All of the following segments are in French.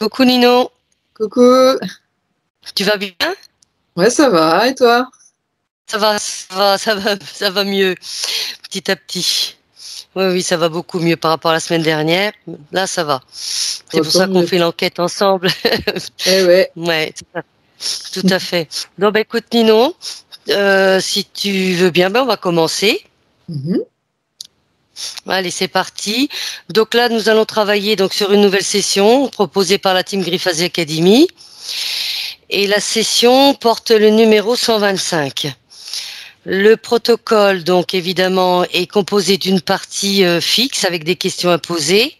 Coucou Nino, Coucou. tu vas bien? Ouais, ça va, et toi? Ça va mieux, petit à petit. Oui, oui, ça va beaucoup mieux par rapport à la semaine dernière. Là, ça va. C'est Bon, pour tant ça qu'on mieux. fait l'enquête ensemble. Eh ouais. Ouais, tout à fait. Donc, bah, écoute Nino, si tu veux bien, ben, on va commencer. Mhm. Allez, c'est parti. Donc là, nous allons travailler donc sur une nouvelle session proposée par la Team Griffasi Academy. Et la session porte le numéro 125. Le protocole, donc évidemment, est composé d'une partie fixe avec des questions à poser.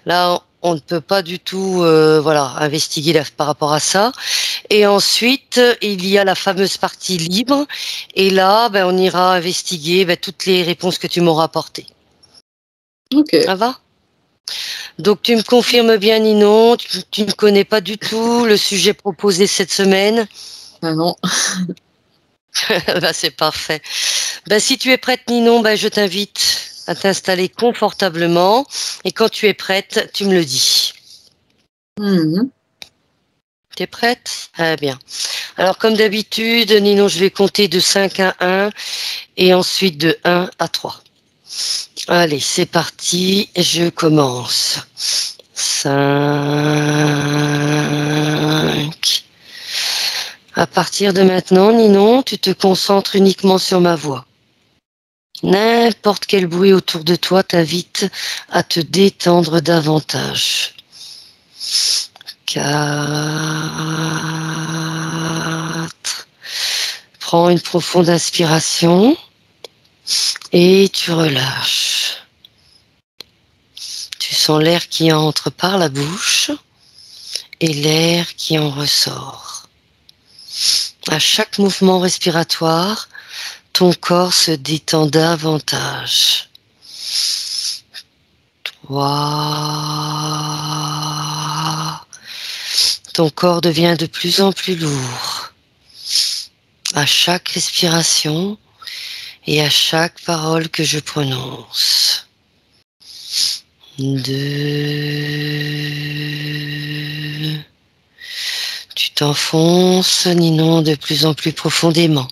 Là, on ne peut pas du tout, investiguer par rapport à ça. Et ensuite, il y a la fameuse partie libre. Et là, ben, on ira investiguer toutes les réponses que tu m'auras apportées. Ok. Ça va? Donc, tu me confirmes bien, Ninon, tu ne connais pas du tout le sujet proposé cette semaine. Ah non. Bah, c'est parfait. Ben, si tu es prête, Ninon, ben, je t'invite à t'installer confortablement. Et quand tu es prête, tu me le dis. Mhm. Tu es prête? Très bien. Alors, comme d'habitude, Ninon, je vais compter de 5 à 1 et ensuite de 1 à 3. Allez, c'est parti. Je commence. 5. À partir de maintenant, Ninon, tu te concentres uniquement sur ma voix. N'importe quel bruit autour de toi t'invite à te détendre davantage. 4. Prends une profonde inspiration et tu relâches. Tu sens l'air qui entre par la bouche et l'air qui en ressort. À chaque mouvement respiratoire, ton corps se détend davantage. 3. Ton corps devient de plus en plus lourd. À chaque respiration et à chaque parole que je prononce. 2. Tu t'enfonces, Ninon, de plus en plus profondément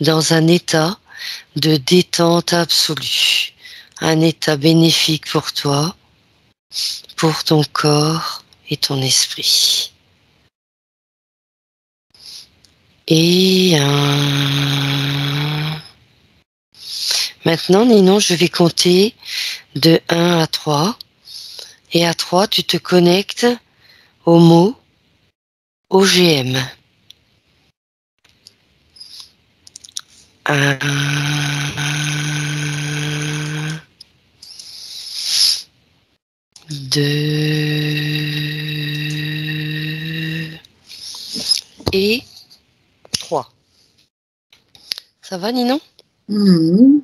dans un état de détente absolue. Un état bénéfique pour toi, pour ton corps et ton esprit. Et 1. Maintenant, Ninon, je vais compter de 1 à 3. Et à 3, tu te connectes au mot OGM. 1, 2 et 3. Ça va, Ninon? Mhm.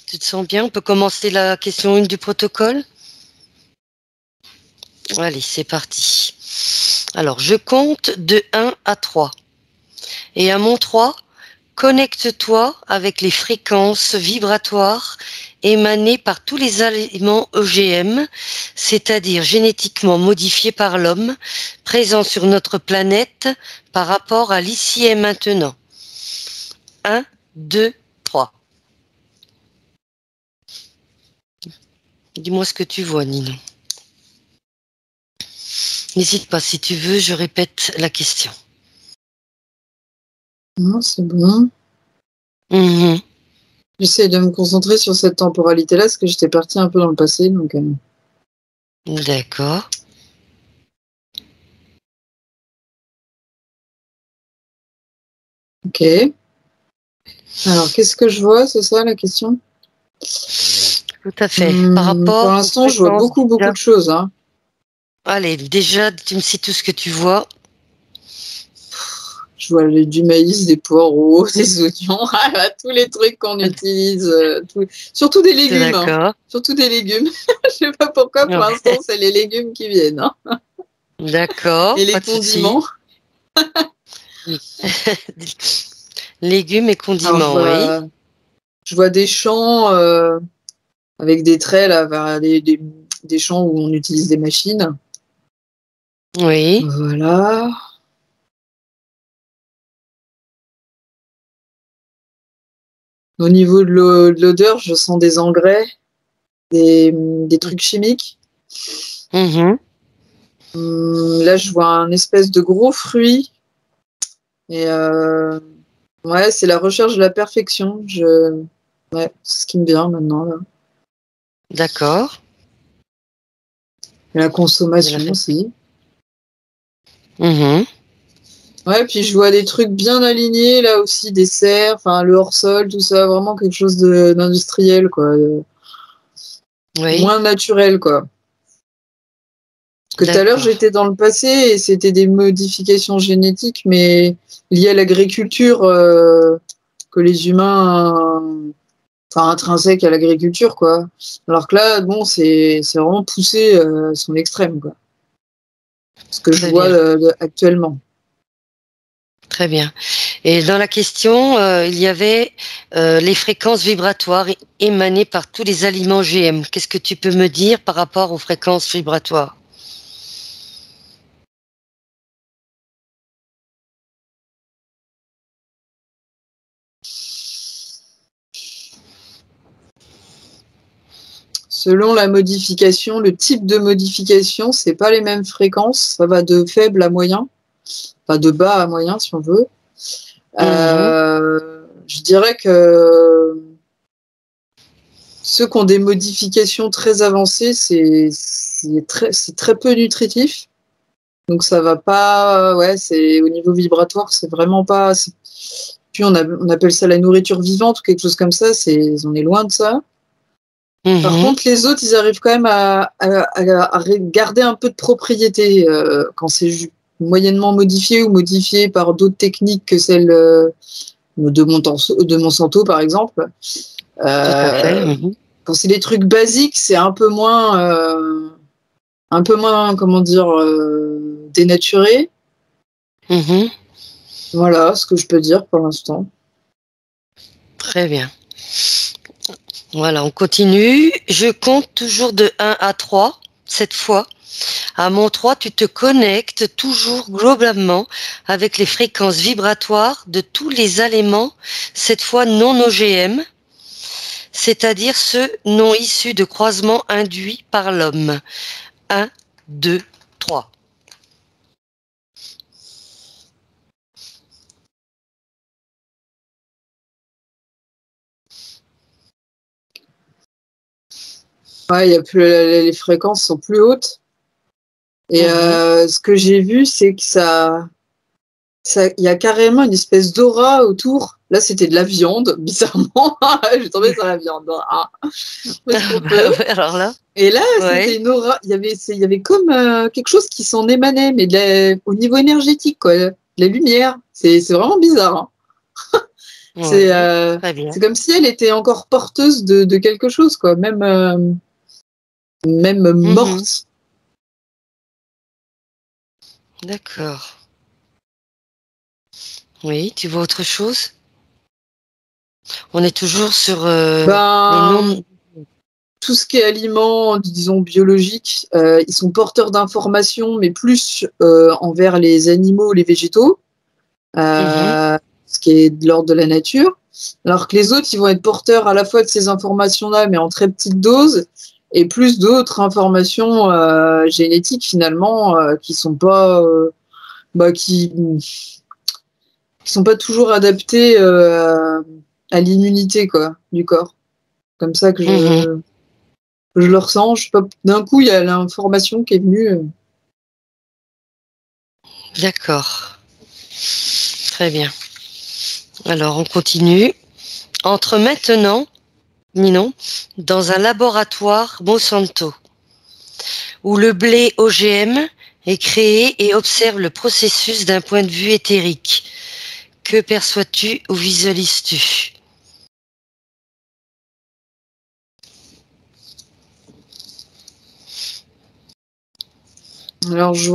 Tu te sens bien? On peut commencer la question 1 du protocole? Allez, c'est parti. Alors, je compte de 1 à 3. Et à mon 3, connecte-toi avec les fréquences vibratoires émanées par tous les aliments OGM, c'est-à-dire génétiquement modifiés par l'homme, présents sur notre planète par rapport à l'ici et maintenant. 1, 2, 3. Dis-moi ce que tu vois, Nino. N'hésite pas, si tu veux, je répète la question. Non, c'est bon. Mhm. J'essaie de me concentrer sur cette temporalité-là, parce que j'étais partie un peu dans le passé, donc... D'accord. Ok. Alors, qu'est-ce que je vois, c'est ça la question? Tout à fait. Par Pour rapport aux l'instant, je vois fréquences, beaucoup de choses, hein. allez, déjà, tu me cites tout ce que tu vois. Je vois du maïs, des poireaux, des oignons, tous les trucs qu'on utilise, surtout des légumes, hein. D'accord. Surtout des légumes. Je sais pas pourquoi, pour l'instant, c'est les légumes qui viennent, hein. D'accord, Et les pas de souci. condiments. Légumes et Alors, condiments, oui. je vois des champs avec des traits, là, des champs où on utilise des machines. Oui. Voilà. Au niveau de l'odeur, je sens des engrais, des trucs chimiques. Mhm. Là, je vois un espèce de gros fruit. Et ouais, c'est la recherche de la perfection. Ouais, c'est ce qui me vient maintenant, là. D'accord. Et la De la consommation fête. aussi. Mhm. Ouais, puis je vois des trucs bien alignés, là aussi, des serres, enfin, le hors-sol, tout ça, vraiment quelque chose d'industriel, quoi. Oui. Moins naturel, quoi. Parce que tout à l'heure, D'accord. j'étais dans le passé et c'était des modifications génétiques, mais liées à l'agriculture, que les humains, enfin, intrinsèques à l'agriculture, quoi. Alors que là, bon, c'est vraiment poussé à son extrême, quoi. Ce que je Très vois bien. actuellement. Très bien. Et dans la question, il y avait les fréquences vibratoires émanées par tous les aliments GM. Qu'est-ce que tu peux me dire par rapport aux fréquences vibratoires? Selon la modification, le type de modification, c'est pas les mêmes fréquences. Ça va de faible à moyen, enfin de bas à moyen, si on veut. Mhm. Je dirais que ceux qui ont des modifications très avancées, c'est très peu nutritif. Donc ça va pas, ouais, c'est au niveau vibratoire, c'est vraiment pas. Puis on appelle ça la nourriture vivante ou quelque chose comme ça. On est loin de ça. Par Mhm. contre, les autres, ils arrivent quand même à garder un peu de propriété quand c'est moyennement modifié ou modifié par d'autres techniques que celles de Monsanto, par exemple. Tout à fait. Euh, Mhm. Quand c'est des trucs basiques, c'est un peu moins, comment dire, dénaturé. Mhm. Voilà ce que je peux dire pour l'instant. Très bien. Voilà, on continue. Je compte toujours de 1 à 3 cette fois. À mon 3, tu te connectes toujours globalement avec les fréquences vibratoires de tous les aliments, cette fois non OGM, c'est-à-dire ceux non issus de croisements induits par l'homme. 1, 2, 3. Ouais, les fréquences sont plus hautes. Et Mhm. ce que j'ai vu, c'est que il y a carrément une espèce d'aura autour. Là, c'était de la viande, bizarrement. J'ai tombé sur la viande. Ah, parce qu'on peut. Alors là, Et là, c'était ouais. une aura. Il y avait comme quelque chose qui s'en émanait, mais au niveau énergétique, quoi. De la lumière. C'est vraiment bizarre, hein. Ouais, très bien. C'est comme si elle était encore porteuse de quelque chose, quoi. Même Mhm. morte. D'accord. Oui, tu vois autre chose? On est toujours sur les Ben, noms. tout ce qui est aliments, disons biologiques, ils sont porteurs d'informations, mais plus envers les animaux, les végétaux, Mhm. ce qui est de l'ordre de la nature. Alors que les autres, ils vont être porteurs à la fois de ces informations-là, mais en très petite dose, et plus d'autres informations génétiques finalement qui sont pas, qui sont pas toujours adaptées à l'immunité quoi du corps. Comme ça que Mhm. je le ressens. Je sais pas, d'un coup, il y a l'information qui est venue. D'accord. Très bien. Alors, on continue. Entre maintenant, Ninon, dans un laboratoire Monsanto, où le blé OGM est créé et observe le processus d'un point de vue éthérique. Que perçois-tu ou visualises-tu? Alors, je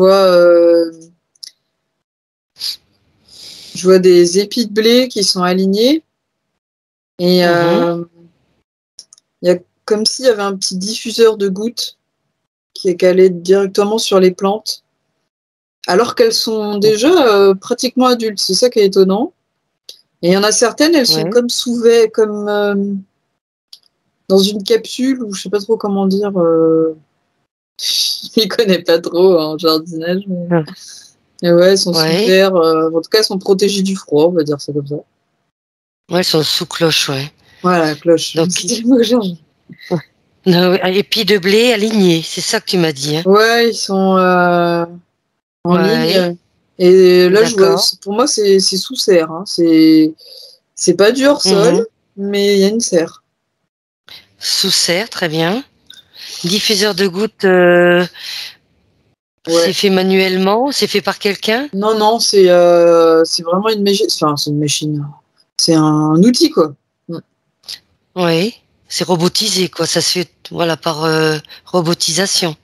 vois des épis de blé qui sont alignés et Mhm. il y a comme s'il y avait un petit diffuseur de gouttes qui est calé directement sur les plantes. Alors qu'elles sont déjà pratiquement adultes. C'est ça qui est étonnant. Et il y en a certaines, elles sont Ouais. comme comme dans une capsule, ou je sais pas trop comment dire. Je ne connais pas trop en jardinage. Ah. Mais ouais, elles sont sous Ouais. terre. En tout cas, elles sont protégées du froid, on va dire ça comme ça. Ouais, elles sont sous cloche, ouais. Voilà, cloche. Donc, C'était le mot que j'ai envie. épis de blé alignés, c'est ça que tu m'as dit, hein. Ouais, ils sont en Ouais, ligne. Et là, d'accord. pour moi, c'est sous serre. Hein. C'est pas du hors-sol, Mhm. mais il y a une serre. Sous serre, très bien. Diffuseur de gouttes, c'est Ouais. fait manuellement, c'est fait par quelqu'un? Non, non, c'est vraiment une machine. Enfin, c'est une machine. C'est un outil, quoi. Mm. Oui, c'est robotisé, quoi. Ça se fait, voilà, par robotisation.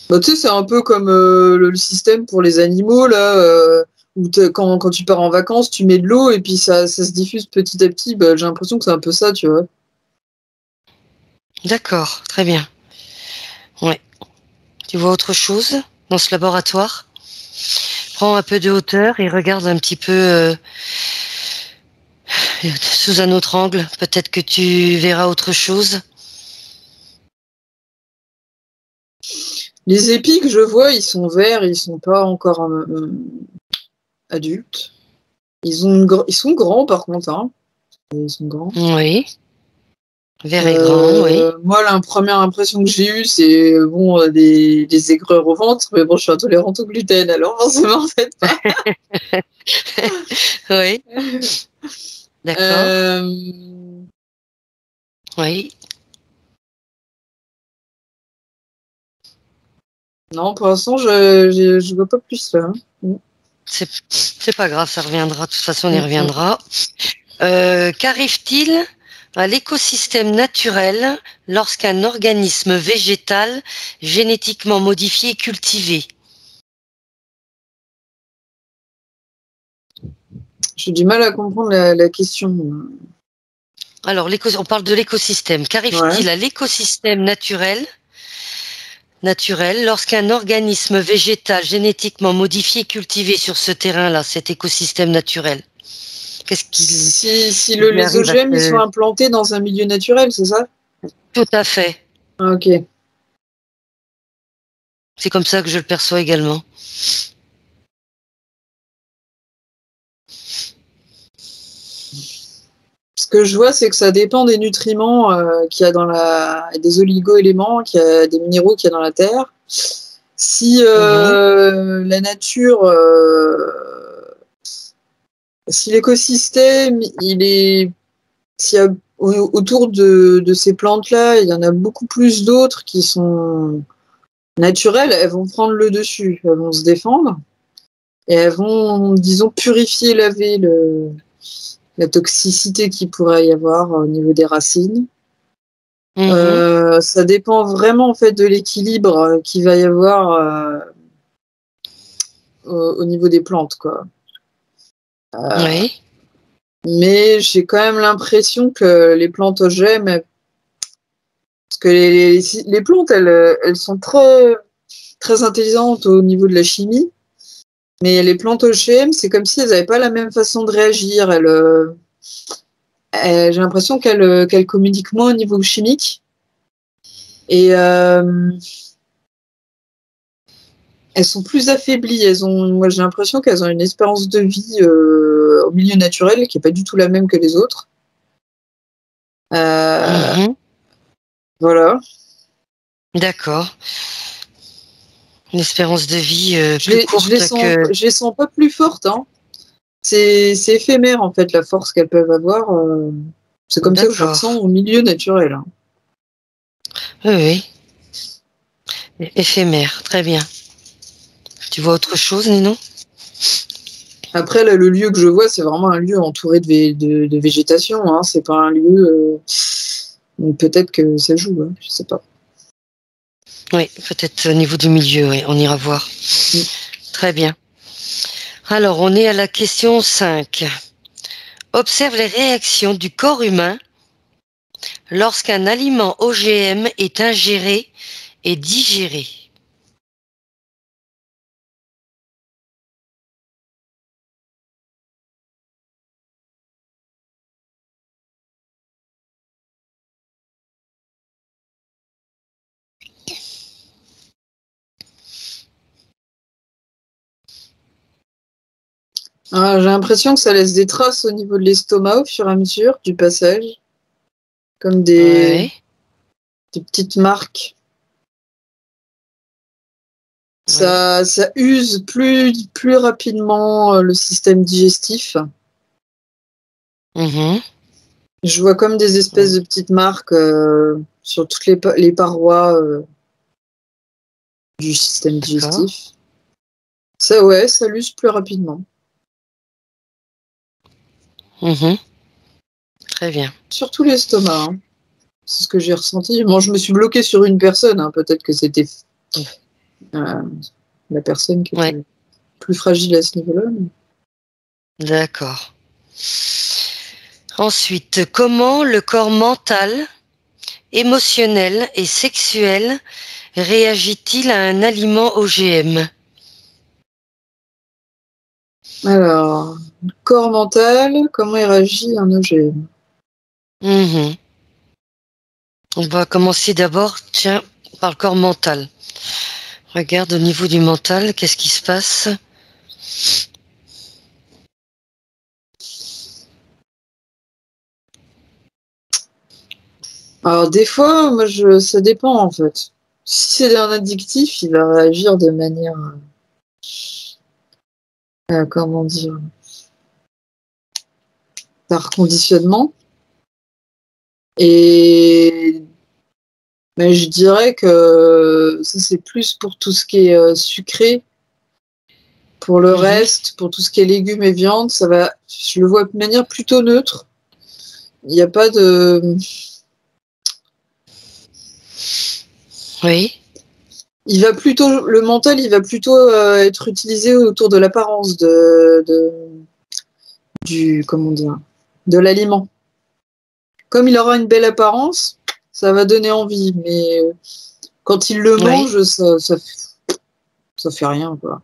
Bah, tu sais, c'est un peu comme le système pour les animaux, là, où quand tu pars en vacances, tu mets de l'eau et puis ça se diffuse petit à petit. Bah, j'ai l'impression que c'est un peu ça, tu vois. D'accord, très bien. Ouais. Tu vois autre chose dans ce laboratoire? Prends un peu de hauteur et regarde un petit peu sous un autre angle. Peut-être que tu verras autre chose. Les épis que je vois, ils sont verts, ils sont pas encore adultes. Ils sont grands, par contre, hein. Ils sont grands. Oui, vert et grand, oui. Moi, la première impression que j'ai eue, c'est bon, des aigreurs au ventre, mais bon, je suis intolérante au gluten, alors forcément, en fait pas. Oui, d'accord. Euh, Oui, non, pour l'instant, je vois pas plus là. Hein. Mm. c'est pas grave, ça reviendra. De toute façon, on y Mm, mm. reviendra. Qu'arrive-t-il à l'écosystème naturel lorsqu'un organisme végétal génétiquement modifié est cultivé? J'ai du mal à comprendre la question. Alors, on parle de l'écosystème. Ouais. Qu'arrive-t-il à l'écosystème naturel lorsqu'un organisme végétal génétiquement modifié est cultivé sur ce terrain-là, cet écosystème naturel? Qu'est-ce qu'il Si il lui les arrive à OGM, ils sont se... implantés dans un milieu naturel, c'est ça? Tout à fait. Ah, ok. C'est comme ça que je le perçois également. Ce que je vois, c'est que ça dépend des nutriments qu'il y a des oligo-éléments, qu'il y a des minéraux qu'il y a dans la terre. Si Mhm. la nature, si l'écosystème, s'il y a autour de ces plantes-là, il y en a beaucoup plus d'autres qui sont naturelles, elles vont prendre le dessus, elles vont se défendre et elles vont, disons, purifier, laver la toxicité qu'il pourrait y avoir au niveau des racines. Mhm. Ça dépend vraiment en fait de l'équilibre qu'il va y avoir au niveau des plantes, quoi. Euh, Oui. mais j'ai quand même l'impression que les plantes OGM, parce que les plantes, elles sont très intelligentes au niveau de la chimie, mais les plantes OGM, c'est comme si elles n'avaient pas la même façon de réagir. J'ai l'impression qu'elles communiquent moins au niveau chimique. Et elles sont plus affaiblies. Moi, j'ai l'impression qu'elles ont une espérance de vie au milieu naturel qui n'est pas du tout la même que les autres. Euh, Mhm. voilà. D'accord. Une espérance de vie plus courte que... Je les sens pas plus fortes. Hein. C'est éphémère, en fait, la force qu'elles peuvent avoir. C'est comme ça que je ressens D'accord. au milieu naturel. Hein. Oui, oui. Éphémère. Très bien. Tu vois autre chose, Nino? Après, là, le lieu que je vois, c'est vraiment un lieu entouré de végétation. Hein. C'est pas un lieu. Donc peut-être que ça joue. Hein. Je sais pas. Oui, peut-être au niveau du milieu, oui, on ira voir. Mm. Très bien. Alors, on est à la question 5. Observe les réactions du corps humain lorsqu'un aliment OGM est ingéré et digéré. Ah, j'ai l'impression que ça laisse des traces au niveau de l'estomac au fur et à mesure du passage, comme Ouais. des petites marques. Oui. Ça use plus rapidement le système digestif. Mhm. Je vois comme des espèces de petites marques sur toutes les parois du système D'accord. digestif. Ça, ouais, ça l'use plus rapidement. Mhm. Très bien. Surtout l'estomac, hein. C'est ce que j'ai ressenti. Bon, je me suis bloquée sur une personne, hein. Peut-être que c'était euh, la personne qui Ouais. était plus fragile à ce niveau-là. D'accord. Ensuite, comment le corps mental, émotionnel et sexuel réagit-il à un aliment OGM? Alors, corps mental, comment il réagit à un OGM? Mhm. On va commencer d'abord, tiens, par le corps mental. Regarde au niveau du mental, qu'est-ce qui se passe? Alors, des fois, ça dépend en fait. Si c'est un addictif, il va réagir de manière, comment dire, par conditionnement. Et mais je dirais que ça, c'est plus pour tout ce qui est sucré. Pour le Mhm. reste, pour tout ce qui est légumes et viande, je le vois de manière plutôt neutre. Il n'y a pas de. Oui. Le mental, il va plutôt être utilisé autour de l'apparence comment dire, de l'aliment. Comme il aura une belle apparence, ça va donner envie, mais quand il le Oui. mange, ça fait rien, quoi.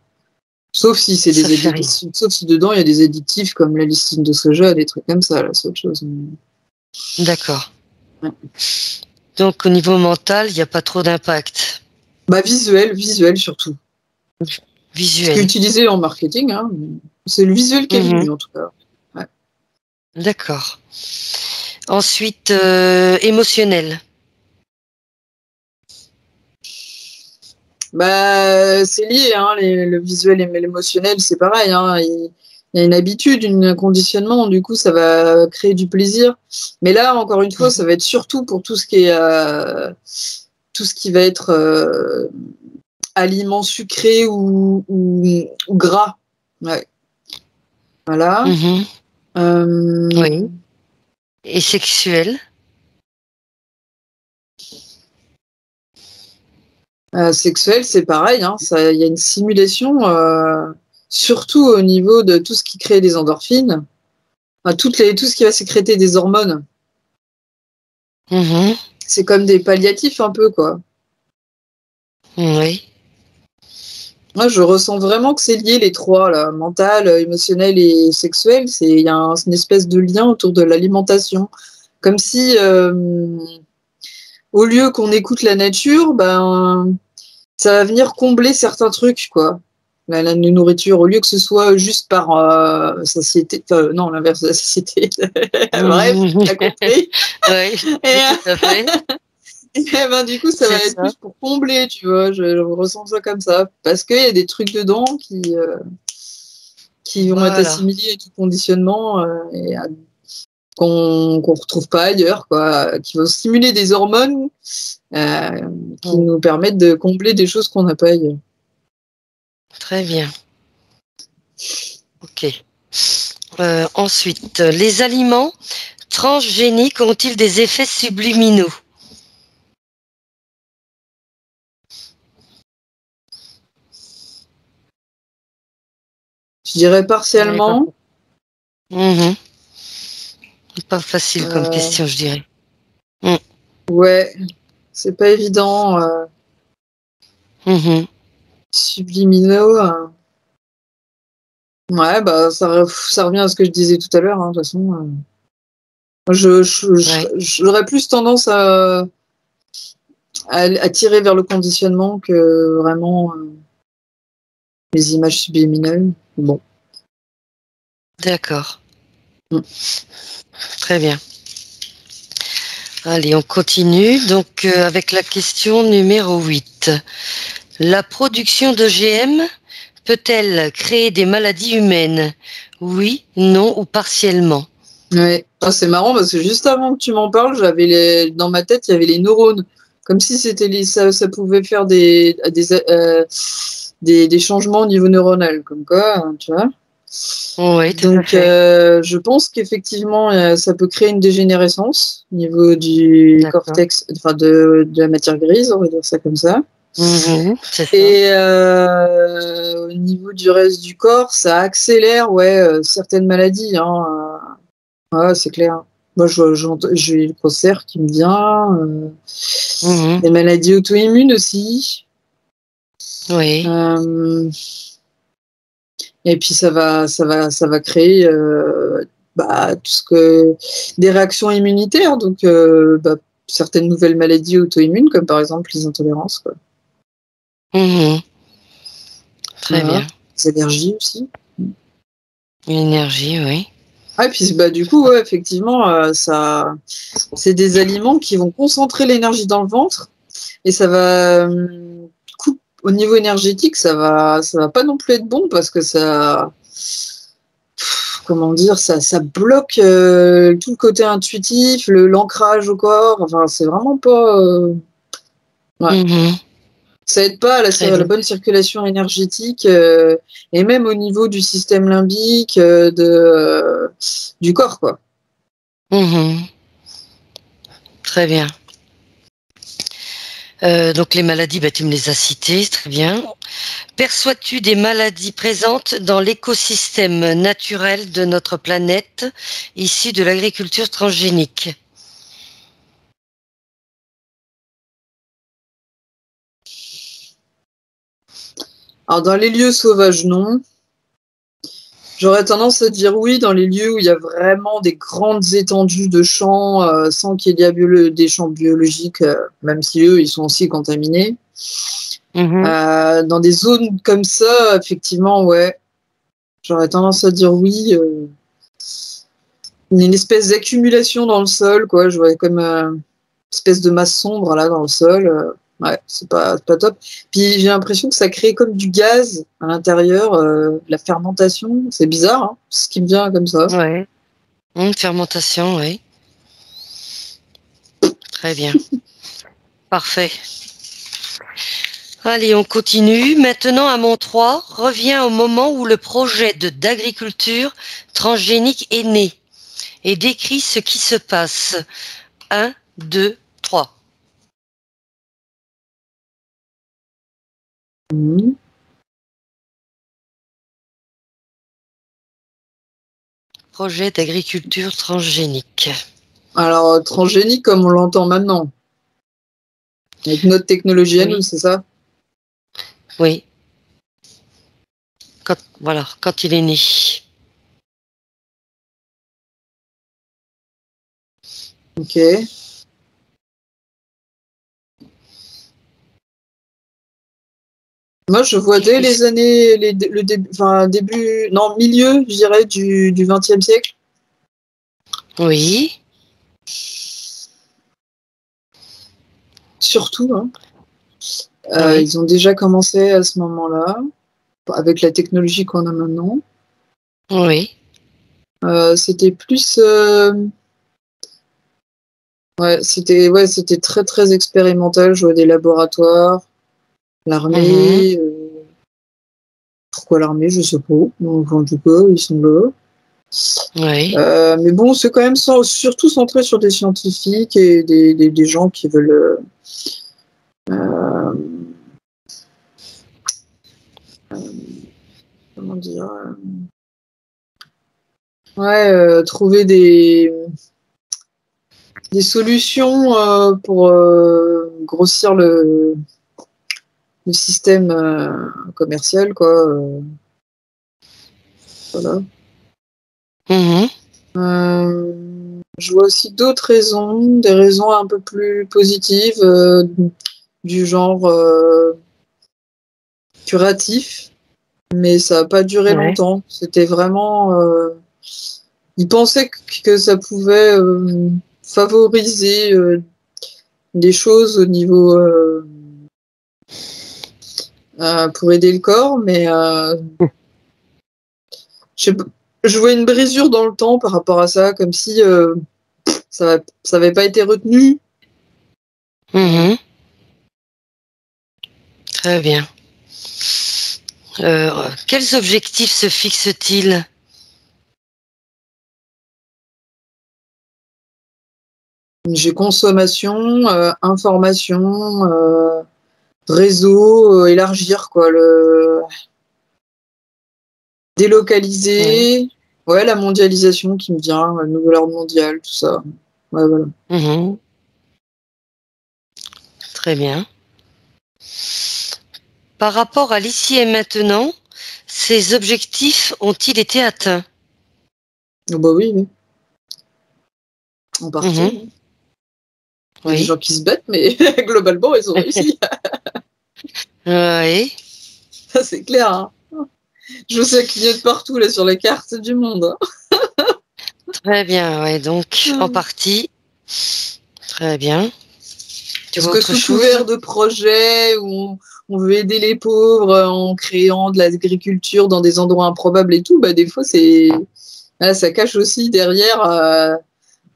Sauf si c'est Ça fait rien. sauf si dedans il y a des additifs comme la lysine de soja, des trucs comme ça, là, c'est autre chose. D'accord. Ouais. Donc au niveau mental, il n'y a pas trop d'impact Bah visuel surtout. Ce qui est visuel. utilisé en marketing, hein, c'est le visuel qui est le Mhm. mieux en tout cas. Ouais. D'accord. Ensuite, émotionnel. Bah, c'est lié, hein, le visuel et l'émotionnel, c'est pareil. Hein, il y a une habitude, un conditionnement, du coup, ça va créer du plaisir. Mais là, encore une fois, ça Mhm. va être surtout pour tout ce qui est tout ce qui va être aliments sucrés ou gras. Ouais. Voilà. Mhm. Euh, Oui. Et sexuel. Sexuel, c'est pareil. Hein, il y a une simulation, surtout au niveau de tout ce qui crée des endorphines, enfin, tout ce qui va sécréter des hormones. Mhm. C'est comme des palliatifs un peu, quoi. Oui. Moi, je ressens vraiment que c'est lié les trois, là, mental, émotionnel et sexuel. Il y a une espèce de lien autour de l'alimentation. Comme si, au lieu qu'on écoute la nature, ben, ça va venir combler certains trucs, quoi. La nourriture, au lieu que ce soit juste par satiété, enfin, non, l'inverse de la satiété. Bref, Mhm. t'as compris. Oui, Et, tout à fait. et ben, du coup, ça va C'est être ça. plus pour combler, tu vois. Je ressens ça comme ça. Parce qu'il y a des trucs dedans qui vont être Voilà. assimilés à tout conditionnement qu'on retrouve pas ailleurs, quoi. Qui vont stimuler des hormones euh, qui Mm. nous permettent de combler des choses qu'on n'a pas ailleurs. Très bien. Ok. Ensuite, les aliments transgéniques ont-ils des effets subliminaux? Je dirais Ouais, pas, partiellement. Mhm. Pas facile comme Euh, question, je dirais. Mm. ouais, c'est pas évident. Mhm. Subliminaux. Ouais, bah ça revient à ce que je disais tout à l'heure. Hein, de toute façon, Ouais. j'aurais plus tendance à tirer vers le conditionnement que vraiment les images subliminales. Bon. D'accord. Mm. Très bien. Allez, on continue. Donc, avec la question numéro 8. La production d'OGM peut-elle créer des maladies humaines? Oui, non ou partiellement? Ouais. Ah, c'est marrant parce que juste avant que tu m'en parles, dans ma tête, il y avait les neurones. Comme si ça pouvait faire des changements au niveau neuronal, comme quoi, hein, tu vois. Oui, tout à Donc, fait. je pense qu'effectivement, ça peut créer une dégénérescence au niveau du D'accord. cortex, enfin de la matière grise, on va dire ça comme ça. C'est ça. Et au niveau du reste du corps, ça accélère certaines maladies. Hein. Ouais, c'est clair. Moi, j'ai le cancer qui me vient, des maladies auto-immunes aussi. Oui. Et puis ça va créer des réactions immunitaires, donc certaines nouvelles maladies auto-immunes, comme par exemple les intolérances, quoi. Très bien. Les allergies aussi. L'énergie, oui. Ah, et puis du coup, ouais, effectivement, c'est des aliments qui vont concentrer l'énergie dans le ventre, et ça va au niveau énergétique, ça va pas non plus être bon parce que comment dire, ça bloque tout le côté intuitif, l'ancrage au corps. Enfin, c'est vraiment pas. Ouais. Ça aide pas à la bonne circulation énergétique et même au niveau du système limbique du corps, quoi. Très bien. Donc les maladies, tu me les as citées, très bien. Perçois-tu des maladies présentes dans l'écosystème naturel de notre planète, issues de l'agriculture transgénique? Alors, dans les lieux sauvages, non. J'aurais tendance à dire oui dans les lieux où il y a vraiment des grandes étendues de champs sans qu'il y ait des champs biologiques, même si eux, ils sont aussi contaminés. Dans des zones comme ça, effectivement, ouais. J'aurais tendance à dire oui. Une espèce d'accumulation dans le sol, quoi. Je vois comme une espèce de masse sombre là dans le sol. Ouais, c'est pas top. Puis j'ai l'impression que ça crée comme du gaz à l'intérieur, la fermentation. C'est bizarre, hein, ce qui me vient comme ça. Ouais. Fermentation, oui. Très bien. Parfait. Allez, on continue. Maintenant, à mon 3, revient au moment où le projet d'agriculture transgénique est né et décrit ce qui se passe. 1, 2, 3. Projet d'agriculture transgénique. Alors, transgénique comme on l'entend maintenant. Avec notre technologie à nous, c'est ça? Oui. Quand il est né. Ok. Moi, je vois dès les années, le début, non, milieu, je dirais, du XXe siècle. Oui. Surtout, hein. Oui. Ils ont déjà commencé à ce moment-là, avec la technologie qu'on a maintenant. Oui. C'était plus. C'était très très expérimental. Je vois des laboratoires, l'armée. Pourquoi l'armée, je sais pas. Donc, en tout cas, ils sont là. Oui. Mais bon, c'est quand même surtout centré sur des scientifiques et des gens qui veulent comment dire, trouver des solutions pour grossir le système commercial, quoi. Voilà. Je vois aussi d'autres raisons, des raisons un peu plus positives, du genre curatif, mais ça n'a pas duré longtemps. C'était vraiment il pensait que ça pouvait favoriser des choses au niveau pour aider le corps, mais je vois une brisure dans le temps par rapport à ça, comme si ça n'avait pas été retenu. Mhm. Très bien. Quels objectifs se fixe-t-il? J'ai consommation, information, réseau, élargir, quoi, délocaliser. Ouais, la mondialisation qui me vient, le nouvel ordre mondial, tout ça. Ouais, voilà. Mhm. Très bien. Par rapport à l'ici et maintenant, ces objectifs ont-ils été atteints? Oh, bah oui, oui. En partie. Mhm. Oui. Il y a des Oui. gens qui se battent, mais globalement, ils ont réussi. Oui. Ça, c'est clair. Hein. Je sais qu'il y a de partout là sur la carte du monde. Hein. Très bien, ouais, donc en partie. Très bien. Tu Parce vois que autre sous chose? couvert de projets où on veut aider les pauvres en créant de l'agriculture dans des endroits improbables et tout, bah des fois ça cache aussi derrière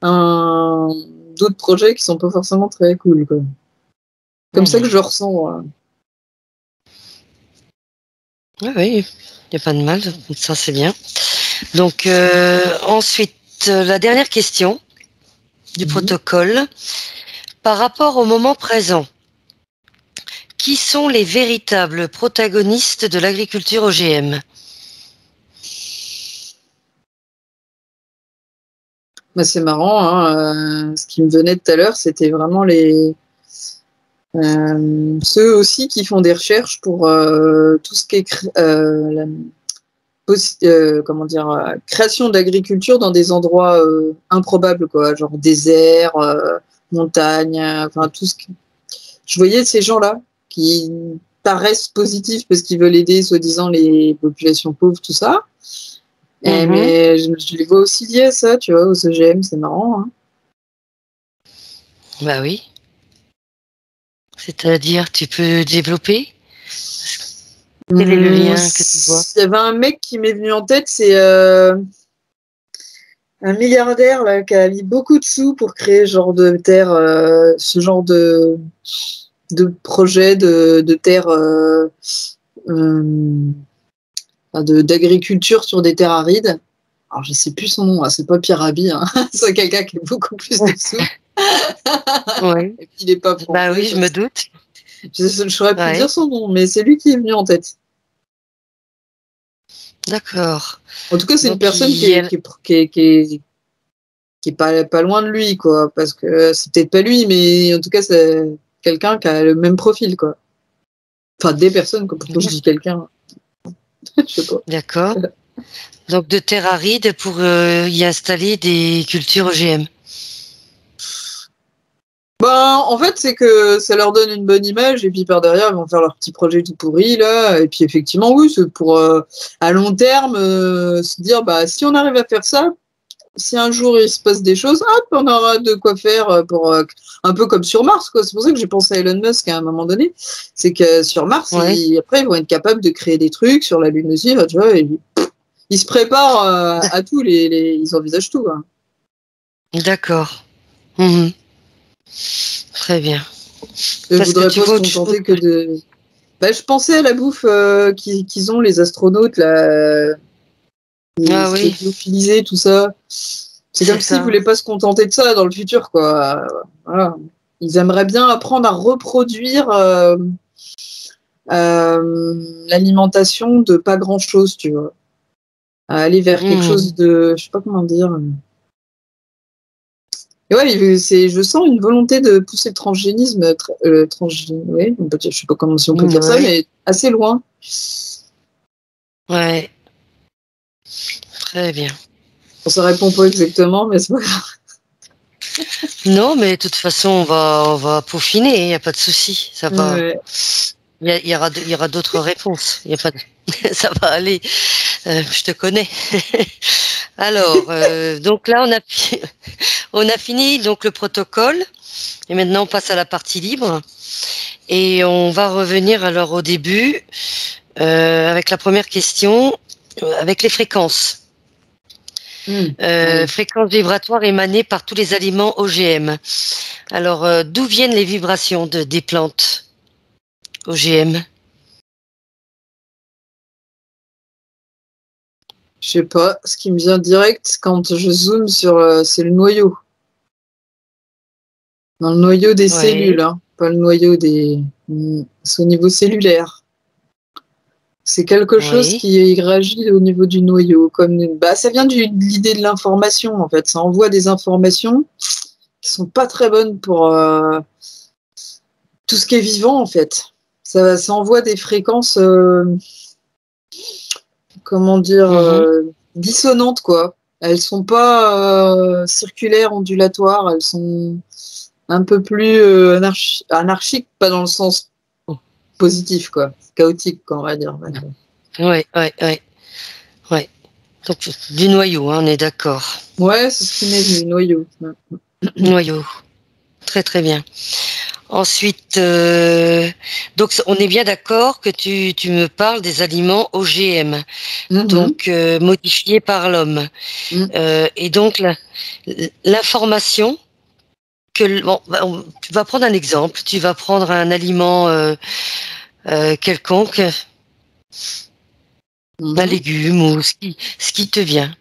d'autres projets qui sont pas forcément très cool, quoi. Comme ça que je ressens. Oui, oui, il n'y a pas de mal, ça c'est bien. Donc ensuite, la dernière question du protocole. Par rapport au moment présent, qui sont les véritables protagonistes de l'agriculture OGM? Bah, c'est marrant, hein, ce qui me venait tout à l'heure, c'était vraiment ceux aussi qui font des recherches pour tout ce qui est comment dire, création d'agriculture dans des endroits improbables, quoi, genre désert, montagne, enfin tout ce qui... Je voyais ces gens-là qui paraissent positifs parce qu'ils veulent aider, soi-disant, les populations pauvres, tout ça. Mais je les vois aussi liés à ça, tu vois, aux OGM, c'est marrant. Hein. Bah oui. C'est-à-dire, tu peux développer? Quel est le lien que tu vois? Il y avait un mec qui m'est venu en tête, c'est un milliardaire là, qui a mis beaucoup de sous pour créer ce genre de terre, ce genre de projet de terre d'agriculture sur des terres arides. Alors, je sais plus son nom, hein, c'est pas Pierre Rabhi, hein. C'est quelqu'un qui a beaucoup plus de sous. Oui. Et puis, il est pas français. Bah oui, je me doute. Je ne saurais plus Ouais. dire son nom, mais c'est lui qui est venu en tête. D'accord. En tout cas, c'est une Donc, personne qui est pas loin de lui, quoi. Parce que c'est peut-être pas lui, mais en tout cas, c'est quelqu'un qui a le même profil, quoi. Enfin, des personnes, quoi. Pourquoi je dis quelqu'un? Je sais pas. D'accord. Donc, de terre aride pour y installer des cultures OGM. Ben, en fait, c'est que ça leur donne une bonne image, et puis par derrière, ils vont faire leur petit projet tout pourri, là. Et puis, effectivement, oui, c'est pour, à long terme, se dire, bah, si on arrive à faire ça, si un jour il se passe des choses, hop, on aura de quoi faire pour un peu comme sur Mars, quoi. C'est pour ça que j'ai pensé à Elon Musk à un moment donné. C'est que sur Mars, Ouais. après, ils vont être capables de créer des trucs sur la Lune aussi, là, tu vois. Et ils se préparent à tout, ils envisagent tout. Hein. D'accord. Très bien. Ils ne Parce que voudraient tu pas se vois autre chose. contenter que de. Bah, je pensais à la bouffe qu'ils ont, les astronautes, là, Ah ce qui est oui, lyophilisé, tout ça. C'est c'est comme s'ils ne ça. voulaient pas se contenter de ça dans le futur, quoi. Voilà. Ils aimeraient bien apprendre à reproduire l'alimentation de pas grand-chose, tu vois. À aller vers quelque chose de... Je sais pas comment dire. Et ouais, je sens une volonté de pousser le transgénisme, ouais, je sais pas comment si on peut dire ça, Ouais. mais assez loin. Ouais. Très bien. Bon, ça répond pas exactement, mais c'est pas grave. Non, mais de toute façon, on va peaufiner, il n'y a pas de souci. Ça va. Ouais. Il y aura d'autres réponses. Il y a pas de... Ça va aller. Je te connais. Alors, donc là, on a fini donc le protocole. Et maintenant, on passe à la partie libre. Et on va revenir alors au début avec la première question, avec les fréquences. Oui. Fréquences vibratoires émanées par tous les aliments OGM. Alors, d'où viennent les vibrations des plantes OGM? Je sais pas, ce qui me vient direct quand je zoome sur, c'est le noyau. Dans le noyau des cellules, hein, pas le noyau des. C'est au niveau cellulaire. C'est quelque chose qui réagit au niveau du noyau. Ça vient de l'idée de l'information, en fait. Ça envoie des informations qui sont pas très bonnes pour tout ce qui est vivant, en fait. Ça envoie des fréquences, comment dire, dissonantes, quoi. Elles sont pas circulaires, ondulatoires, elles sont un peu plus anarchiques, pas dans le sens positif, quoi. Chaotique, quoi, on va dire. Ouais. Donc, du noyau, hein, on est d'accord. Ouais, c'est ce qui m'est venu, noyau. Noyau. Très très bien. Ensuite, donc on est bien d'accord que tu me parles des aliments OGM, donc modifiés par l'homme. Et donc l'information que tu vas prendre un exemple, tu vas prendre un aliment quelconque, un légume ou ce qui te vient,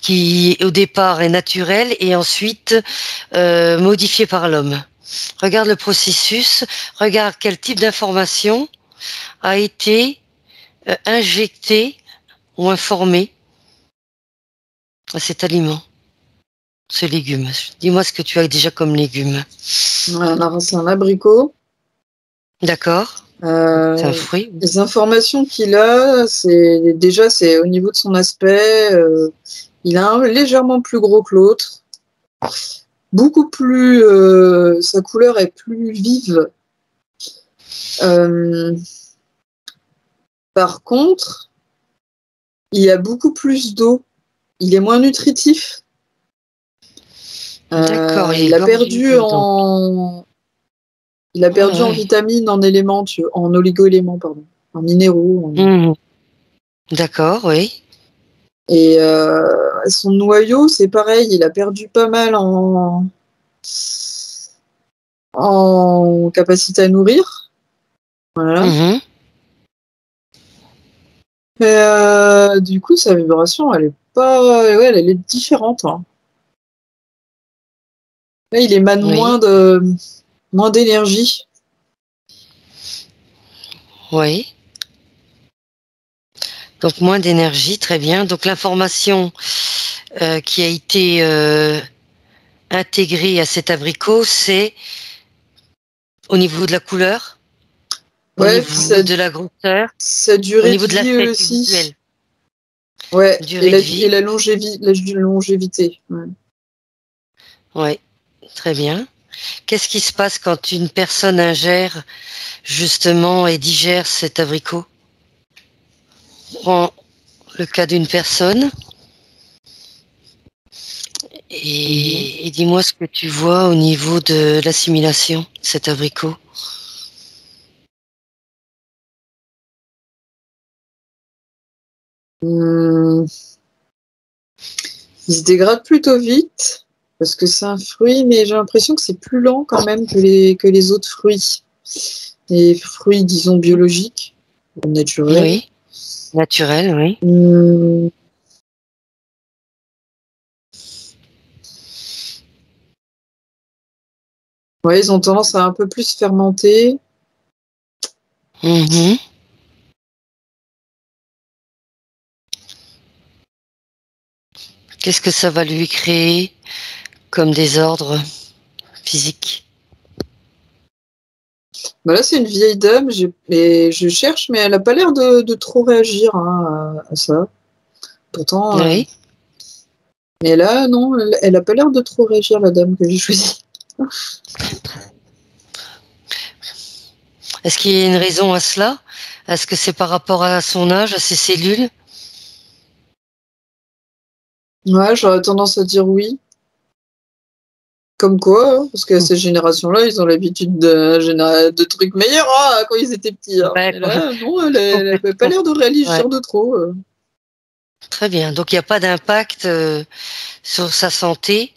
qui au départ est naturel et ensuite modifié par l'homme. Regarde le processus, regarde quel type d'information a été injecté ou informé à cet aliment, ce légume. Dis-moi ce que tu as déjà comme légume. Alors, c'est un abricot. D'accord. C'est un fruit. Les informations qu'il a, c'est au niveau de son aspect. Il a légèrement plus gros que l'autre. Beaucoup plus. Sa couleur est plus vive. Par contre, il y a beaucoup plus d'eau. Il est moins nutritif. D'accord. Il a perdu en. Il a perdu en vitamines, en éléments, en oligo-éléments, pardon, en minéraux. D'accord, oui. Et son noyau, c'est pareil, il a perdu pas mal en capacité à nourrir. Voilà. Mais du coup, sa vibration, elle est pas. Ouais, elle est différente. Hein. Là, il émane moins d'énergie. Oui. Donc moins d'énergie, très bien. Donc l'information qui a été intégrée à cet abricot, c'est au niveau de la couleur, au niveau de la grosseur, sa au durée niveau de de vie l'aspect aussi. visuel. Ouais, Durée de vie. et la longévité. Ouais. Oui, très bien. Qu'est-ce qui se passe quand une personne ingère justement et digère cet abricot? Prends le cas d'une personne et dis-moi ce que tu vois au niveau de l'assimilation de cet abricot. Il se dégrade plutôt vite parce que c'est un fruit, mais j'ai l'impression que c'est plus lent quand même que les autres fruits. Les fruits, disons, biologiques, naturels. Oui, naturel, oui. Ouais, ils ont tendance à un peu plus fermenter. Qu'est-ce que ça va lui créer comme désordre physique? Bah là, c'est une vieille dame, je cherche, mais elle n'a pas l'air de trop réagir à ça. Pourtant, Oui. mais là, non, elle n'a pas l'air de trop réagir, la dame que j'ai choisie. Est-ce qu'il y a une raison à cela? Est-ce que c'est par rapport à son âge, à ses cellules? Ouais, j'aurais tendance à dire oui. Comme quoi, hein, parce qu'à ces générations-là, ils ont l'habitude de trucs meilleurs quand ils étaient petits. Hein. Ouais, Et là, non, elle n'avait pas l'air de ouais. réagir de trop. Très bien. Donc, il n'y a pas d'impact sur sa santé.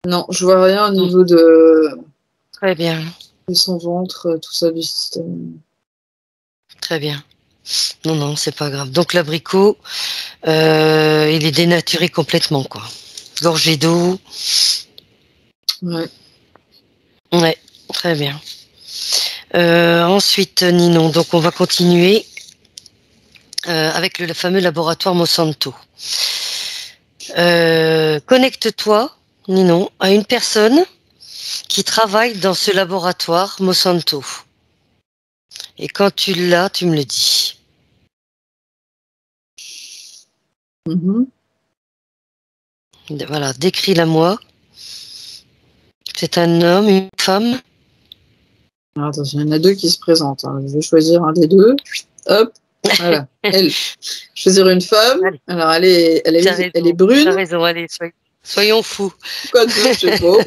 Non, je vois rien au niveau de Très bien. son ventre, tout ça du système. Très bien. Non, non, c'est pas grave. Donc, l'abricot, il est dénaturé complètement, quoi. Gorgé d'eau. Ouais. Ouais, très bien. Ensuite, Ninon, donc on va continuer avec le fameux laboratoire Monsanto. Connecte-toi, Ninon, à une personne qui travaille dans ce laboratoire Monsanto. Et quand tu l'as, tu me le dis. Mhm. Voilà, décris-la moi. C'est un homme, une femme. Alors, attention, il y en a deux qui se présentent. Hein. Je vais choisir un des deux. Hop, voilà. Elle. Choisir une femme. Allez, Alors, elle est tu brune. as raison, allez, soyons fous. Quoi de je sais pas.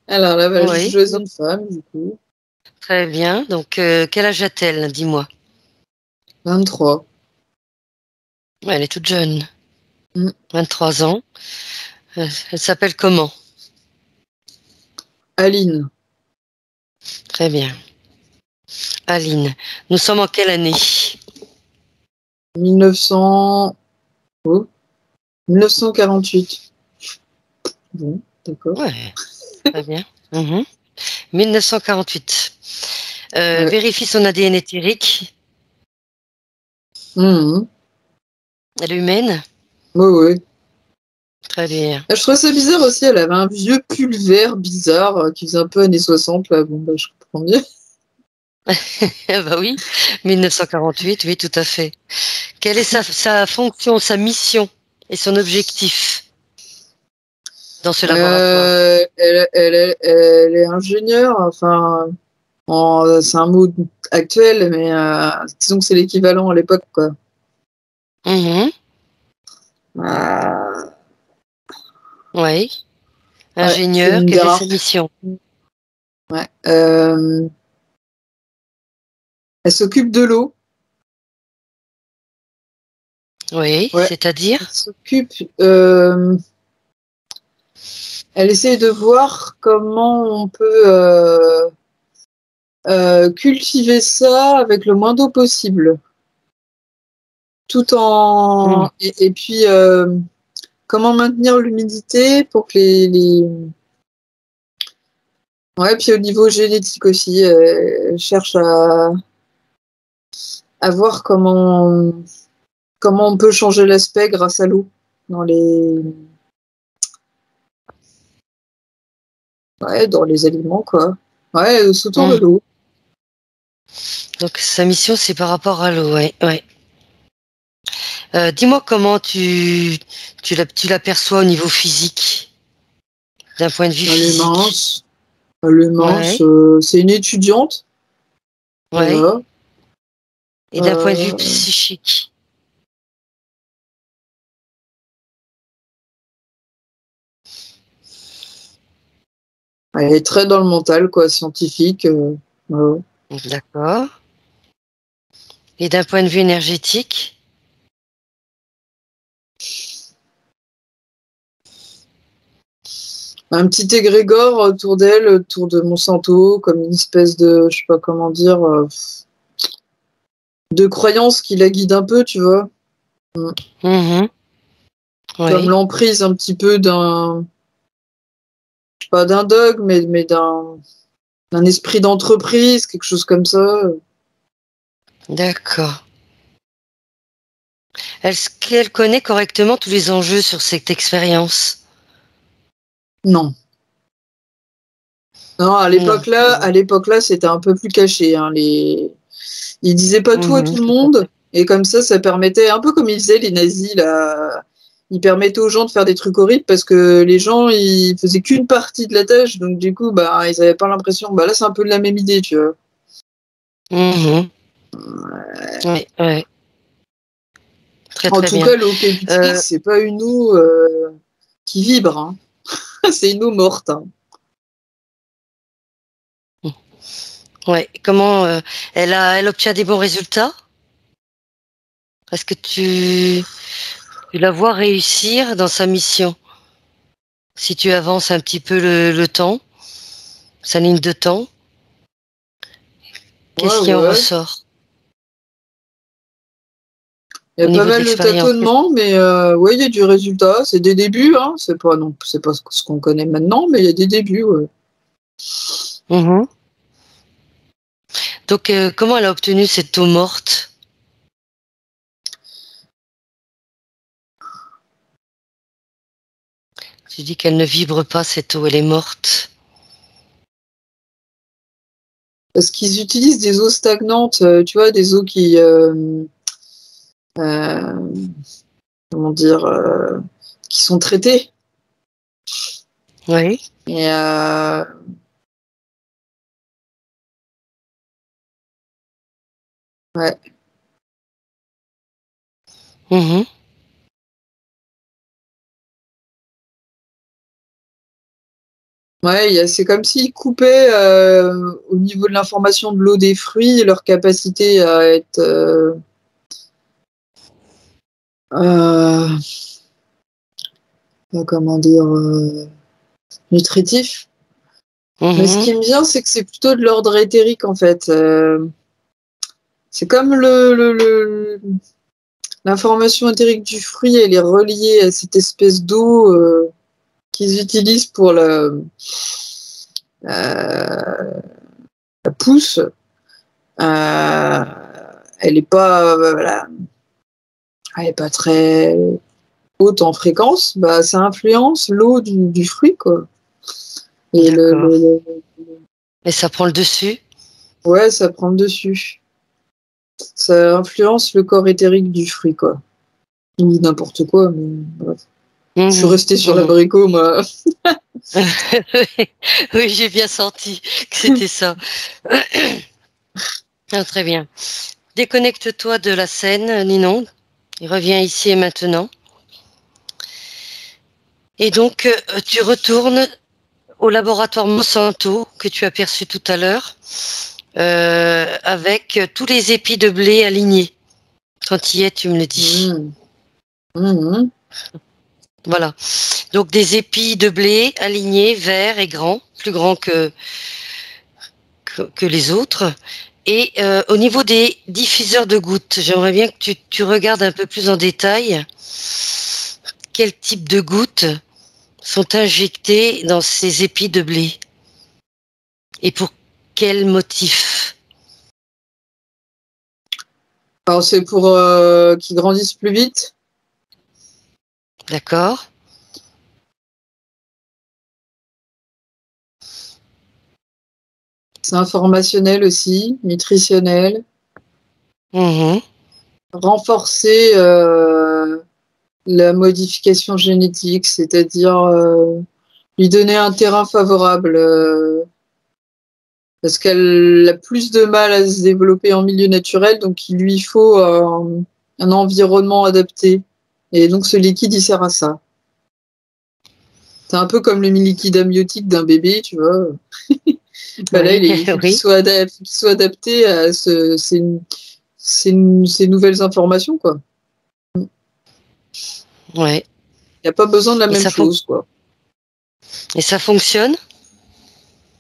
Alors là, voilà, je Oui, choisis une femme, du coup. très bien. Donc, quel âge a-t-elle, dis-moi? 23. Elle est toute jeune, Mm. 23 ans. Elle s'appelle comment? Aline. Très bien. Aline. Nous sommes en quelle année? 1900. Oh, 1948. Bon, d'accord. Ouais, très bien. Mhm. 1948. Ouais. Vérifie son ADN éthérique. Mhm. Elle est humaine? Ouais, ouais. Très bien. Je trouvais ça bizarre aussi, elle avait un vieux pull vert bizarre qui faisait un peu années 60, là. Bon, bah, je comprends bien. Ah bah oui, 1948, oui, tout à fait. Quelle est sa fonction, sa mission et son objectif dans ce laboratoire? Elle est ingénieure, enfin, c'est un mot actuel, mais disons que c'est l'équivalent à l'époque, quoi. Mhm. Euh, Oui, ouais, c'est ingénieur, une des quelle est sa rares. mission? Ouais. Elle s'occupe de l'eau. Oui, Ouais. Elle c'est-à-dire? s'occupe. Elle essaie de voir comment on peut cultiver ça avec le moins d'eau possible. Tout Mhm. en. Et puis, comment maintenir l'humidité pour que Ouais, puis au niveau génétique aussi, elle cherche à voir comment on peut changer l'aspect grâce à l'eau dans les aliments, quoi. Ouais, autour de Mhm. l'eau. Donc sa mission, c'est par rapport à l'eau, ouais, ouais. Dis-moi comment tu l'aperçois au niveau physique, d'un point de vue Elle est physique. mince. Elle est mince. Ouais, C'est une étudiante. ouais. Voilà. Et d'un point de vue Euh, psychique. Elle est très dans le mental, quoi, scientifique. Voilà. D'accord. Et d'un point de vue énergétique. Un petit égrégore autour d'elle, autour de Monsanto, comme une espèce de, je sais pas comment dire, de croyance qui la guide un peu, tu vois. Mhm. Comme Oui, l'emprise un petit peu pas d'un dogme, mais d'un esprit d'entreprise, quelque chose comme ça. d'accord. Est-ce qu'elle connaît correctement tous les enjeux sur cette expérience? Non. Non, Non. à l'époque-là, c'était un peu plus caché. Hein, Ils disaient pas tout à Mhm, tout le tout à monde, fait. et comme ça permettait, un peu comme ils faisaient les nazis, là, ils permettaient aux gens de faire des trucs horribles parce que les gens, ils faisaient qu'une partie de la tâche, donc du coup, bah, ils avaient pas l'impression. Bah là, c'est un peu de la même idée, tu vois. Mhm. Oui, oui. Très, En très tout bien. cas, l'eau qu'elle utilise, c'est pas une eau qui vibre, hein. C'est une eau morte, hein. Ouais. Comment elle obtient des bons résultats? Est-ce que tu la vois réussir dans sa mission? Si tu avances un petit peu le temps, sa ligne de temps, Ouais, qu'est-ce qui en ouais. ressort Il y au a pas niveau de mal de l'expérience? tâtonnements, mais ouais, il y a du résultat. C'est des débuts, hein. C'est pas ce qu'on connaît maintenant, mais il y a des débuts, ouais. Mhm. Donc, comment elle a obtenu cette eau morte? Tu dis qu'elle ne vibre pas, cette eau, elle est morte. Parce qu'ils utilisent des eaux stagnantes, tu vois, des eaux qui, euh, comment dire, qui sont traitées. Oui. Et ouais. Mhm. Ouais, c'est comme s'ils coupaient au niveau de l'information de l'eau des fruits et leur capacité à être euh, comment dire nutritif. Mais ce Mhm. qui me vient, c'est que c'est plutôt de l'ordre éthérique en fait. C'est comme l'information éthérique du fruit, elle est reliée à cette espèce d'eau qu'ils utilisent pour la pousse. Euh, elle est pas, voilà, elle est pas très haute en fréquence. Bah, ça influence l'eau du fruit, quoi. Et D'accord. Et ça prend le dessus? ouais, ça prend le dessus. Ça influence le corps éthérique du fruit, quoi. Ou n'importe quoi, mais bref. Je suis Mhm. restée sur Mhm. l'abricot, moi. Oui, j'ai bien senti que c'était ça. Ah, très bien. Déconnecte-toi de la scène, Ninon. Il revient ici et maintenant. Et donc, tu retournes au laboratoire Monsanto que tu as perçu tout à l'heure, avec tous les épis de blé alignés. Quand tu y es, tu me le dis. Mmh. Mmh. Voilà. Donc des épis de blé alignés, verts et grands, plus grands que les autres. Et au niveau des diffuseurs de gouttes, j'aimerais bien que tu regardes un peu plus en détail quel type de gouttes sont injectées dans ces épis de blé et pour quel motif. Alors, c'est pour qu'ils grandissent plus vite. D'accord? C'est informationnel aussi, nutritionnel. Mhm. Renforcer la modification génétique, c'est-à-dire lui donner un terrain favorable, parce qu'elle a plus de mal à se développer en milieu naturel, donc il lui faut un environnement adapté. Et donc ce liquide, il sert à ça. C'est un peu comme le liquide amniotique d'un bébé, tu vois. Bah là, Oui, il faut oui, qu'il soit adapté à ces nouvelles informations, quoi. ouais. Il n'y a pas besoin de la Et même chose, quoi. et ça fonctionne?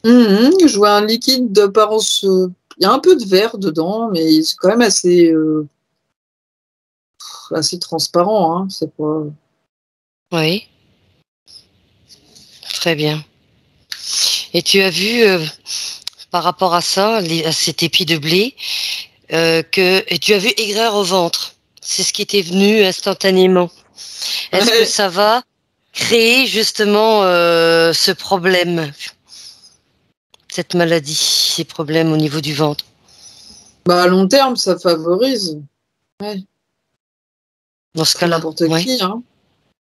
Je vois un liquide d'apparence. Il y a un peu de verre dedans, mais c'est quand même assez transparent, hein. C'est pas. Oui, très bien. Et tu as vu, par rapport à ça, à cet épi de blé, et tu as vu aigreur au ventre. C'est ce qui était venu instantanément. Est-ce que Ouais. ça va créer justement ce problème, cette maladie, ces problèmes au niveau du ventre? Bah, à long terme, ça favorise. Ouais. Dans ce Pour cas-là, n'importe oui, qui, hein.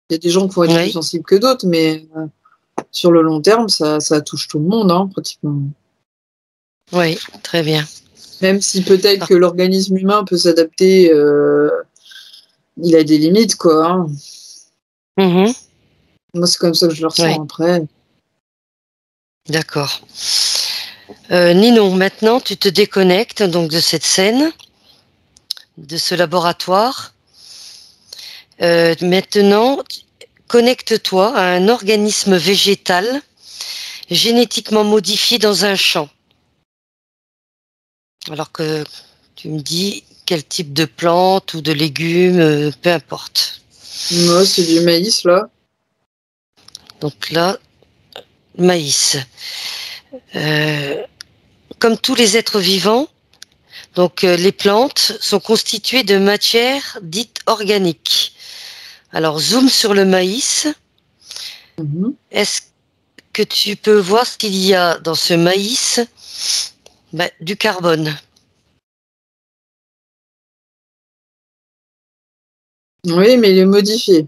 Il y a des gens qui vont être plus oui, sensibles que d'autres, mais sur le long terme, ça touche tout le monde, hein, pratiquement. oui, très bien. Même si peut-être Ah, que l'organisme humain peut s'adapter il a des limites, quoi. Hein. Mhm. Moi, c'est comme ça que je le ressens Oui, après. d'accord. Ninon, maintenant, tu te déconnectes donc de cette scène, de ce laboratoire. Maintenant, connecte-toi à un organisme végétal génétiquement modifié dans un champ. Alors que tu me dis quel type de plante ou de légumes, peu importe. Moi, c'est du maïs, là. Donc là, maïs. Euh, Comme tous les êtres vivants, donc les plantes sont constituées de matière dite organique. Alors zoom sur le maïs. Mhm. Est-ce que tu peux voir ce qu'il y a dans ce maïs? Ben, du carbone. Oui, mais il est modifié.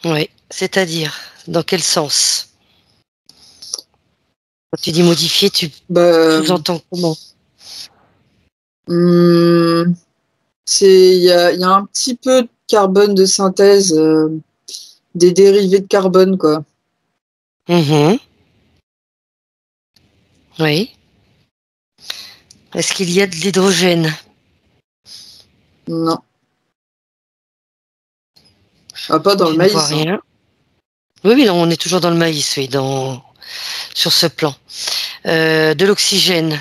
Oui, c'est-à-dire, dans quel sens? Quand tu dis modifié, tu Bah, sous-entends comment? hum, il y a un petit peu de carbone de synthèse, des dérivés de carbone, quoi. Mhm, oui. Est-ce qu'il y a de l'hydrogène? Non. Ah, pas dans le Tu ne vois maïs, hein. rien. Oui, oui, non, on est toujours dans le maïs, oui, sur ce plan. De l'oxygène.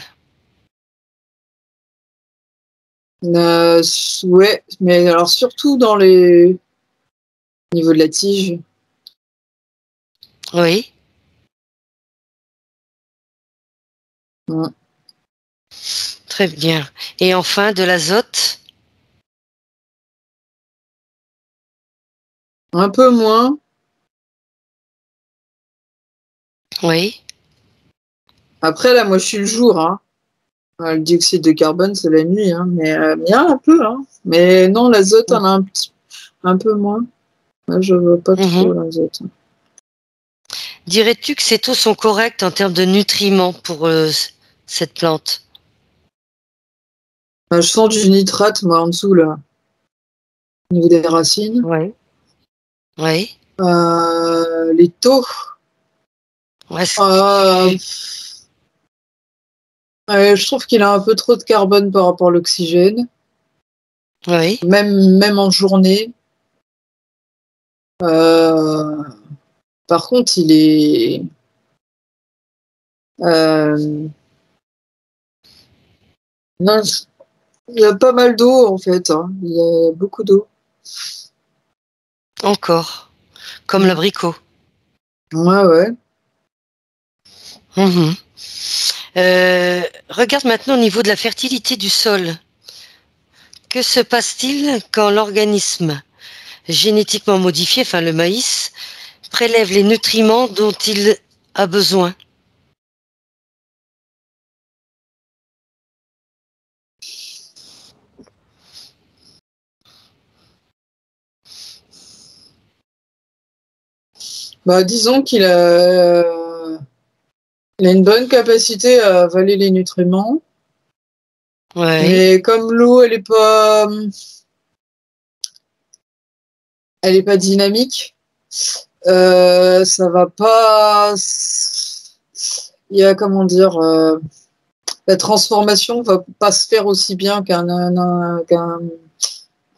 Ouais, mais alors surtout dans les au niveau de la tige. Oui, Ouais. très bien. Et enfin, de l'azote. Un peu moins. Oui. Après, là, moi, je suis le jour, hein. Le dioxyde de carbone, c'est la nuit, hein. Mais il y a un peu, hein. Mais non, l'azote, on a un peu moins. Moi, je vois pas Mhm. trop l'azote. Dirais-tu que ces taux sont corrects en termes de nutriments pour cette plante? Je sens du nitrate, moi, en dessous, là, au niveau des racines. Oui. Oui. Les taux. Ouais, Euh, je trouve qu'il a un peu trop de carbone par rapport à l'oxygène. oui. Même en journée. Euh, Par contre, il est. Euh, non, il y a pas mal d'eau en fait. Hein. Il y a beaucoup d'eau. Encore. Comme Mm. l'abricot. Ouais, ouais. Mhm. Regarde maintenant au niveau de la fertilité du sol. Que se passe-t-il quand l'organisme génétiquement modifié, enfin le maïs, prélève les nutriments dont il a besoin? Disons il a une bonne capacité à avaler les nutriments. Oui. Mais comme l'eau, elle est pas dynamique, ça va pas. Il y a comment dire, la transformation va pas se faire aussi bien qu'un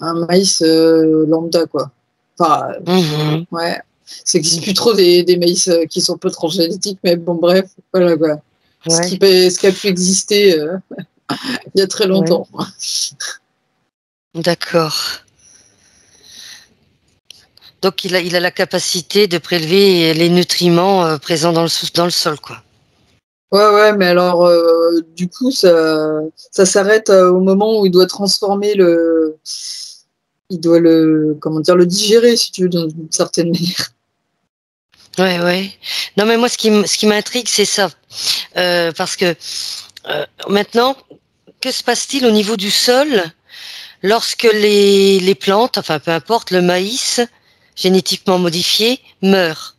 un maïs lambda, quoi. Enfin, Mhm. ouais. Ça n'existe plus trop des maïs qui sont peu transgénétiques, mais bon, bref, voilà quoi. Ouais. Ce qui a pu exister il y a très Ouais. longtemps. D'accord. Donc il a la capacité de prélever les nutriments présents dans le sol, quoi. Ouais, ouais, mais alors, du coup, ça s'arrête au moment où il doit transformer il doit comment dire, le digérer, si tu veux, d'une certaine manière. Ouais, ouais. Non, mais moi, ce qui m'intrigue, c'est ça. Parce que maintenant, que se passe-t-il au niveau du sol lorsque les plantes, enfin peu importe, le maïs génétiquement modifié, meurt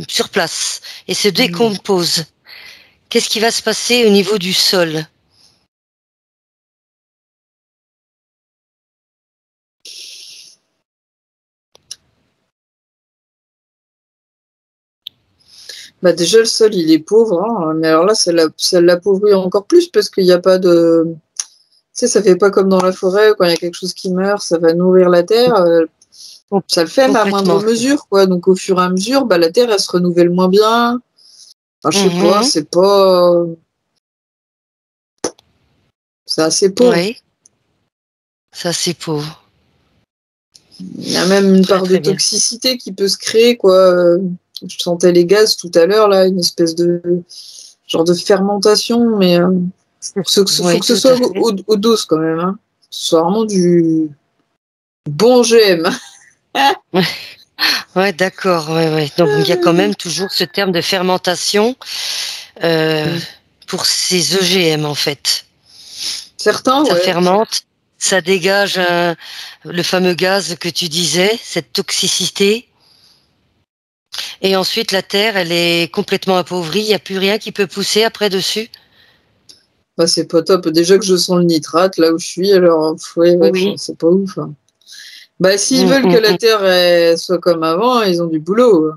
sur place et se Mm. décompose? Qu'est-ce qui va se passer au niveau du sol? Bah déjà, le sol, il est pauvre, hein. Mais alors là, ça l'appauvrit encore plus parce qu'il n'y a pas de... Tu sais, ça fait pas comme dans la forêt, quand il y a quelque chose qui meurt, ça va nourrir la terre. Ça le fait, mais à moindre Complètement. mesure, quoi. Donc, au fur et à mesure, bah, la terre, elle se renouvelle moins bien. Enfin, je sais pas, Mhm. c'est pas... C'est assez pauvre. Oui, ça c'est pauvre. Il y a même une Très part de très bien. toxicité qui peut se créer, quoi. Je sentais les gaz tout à l'heure, là, une espèce de genre de fermentation, mais faut Oui, que ce tout soit à fait. au dose quand même, hein. Que ce soit vraiment du bon GM. Ouais, d'accord. Ouais, ouais. Donc il y a quand même toujours ce terme de fermentation euh, pour ces EGM en fait. Certains, Ça ouais. fermente, ça dégage le fameux gaz que tu disais, cette toxicité. Et ensuite la terre, elle est complètement appauvrie. Il n'y a plus rien qui peut pousser après dessus. Bah, c'est pas top. Déjà que je sens le nitrate là où je suis, alors ouais, Oui. c'est pas ouf, hein. Bah, s'ils Mm, veulent que mm, la Terre elle, soit comme avant, ils ont du boulot.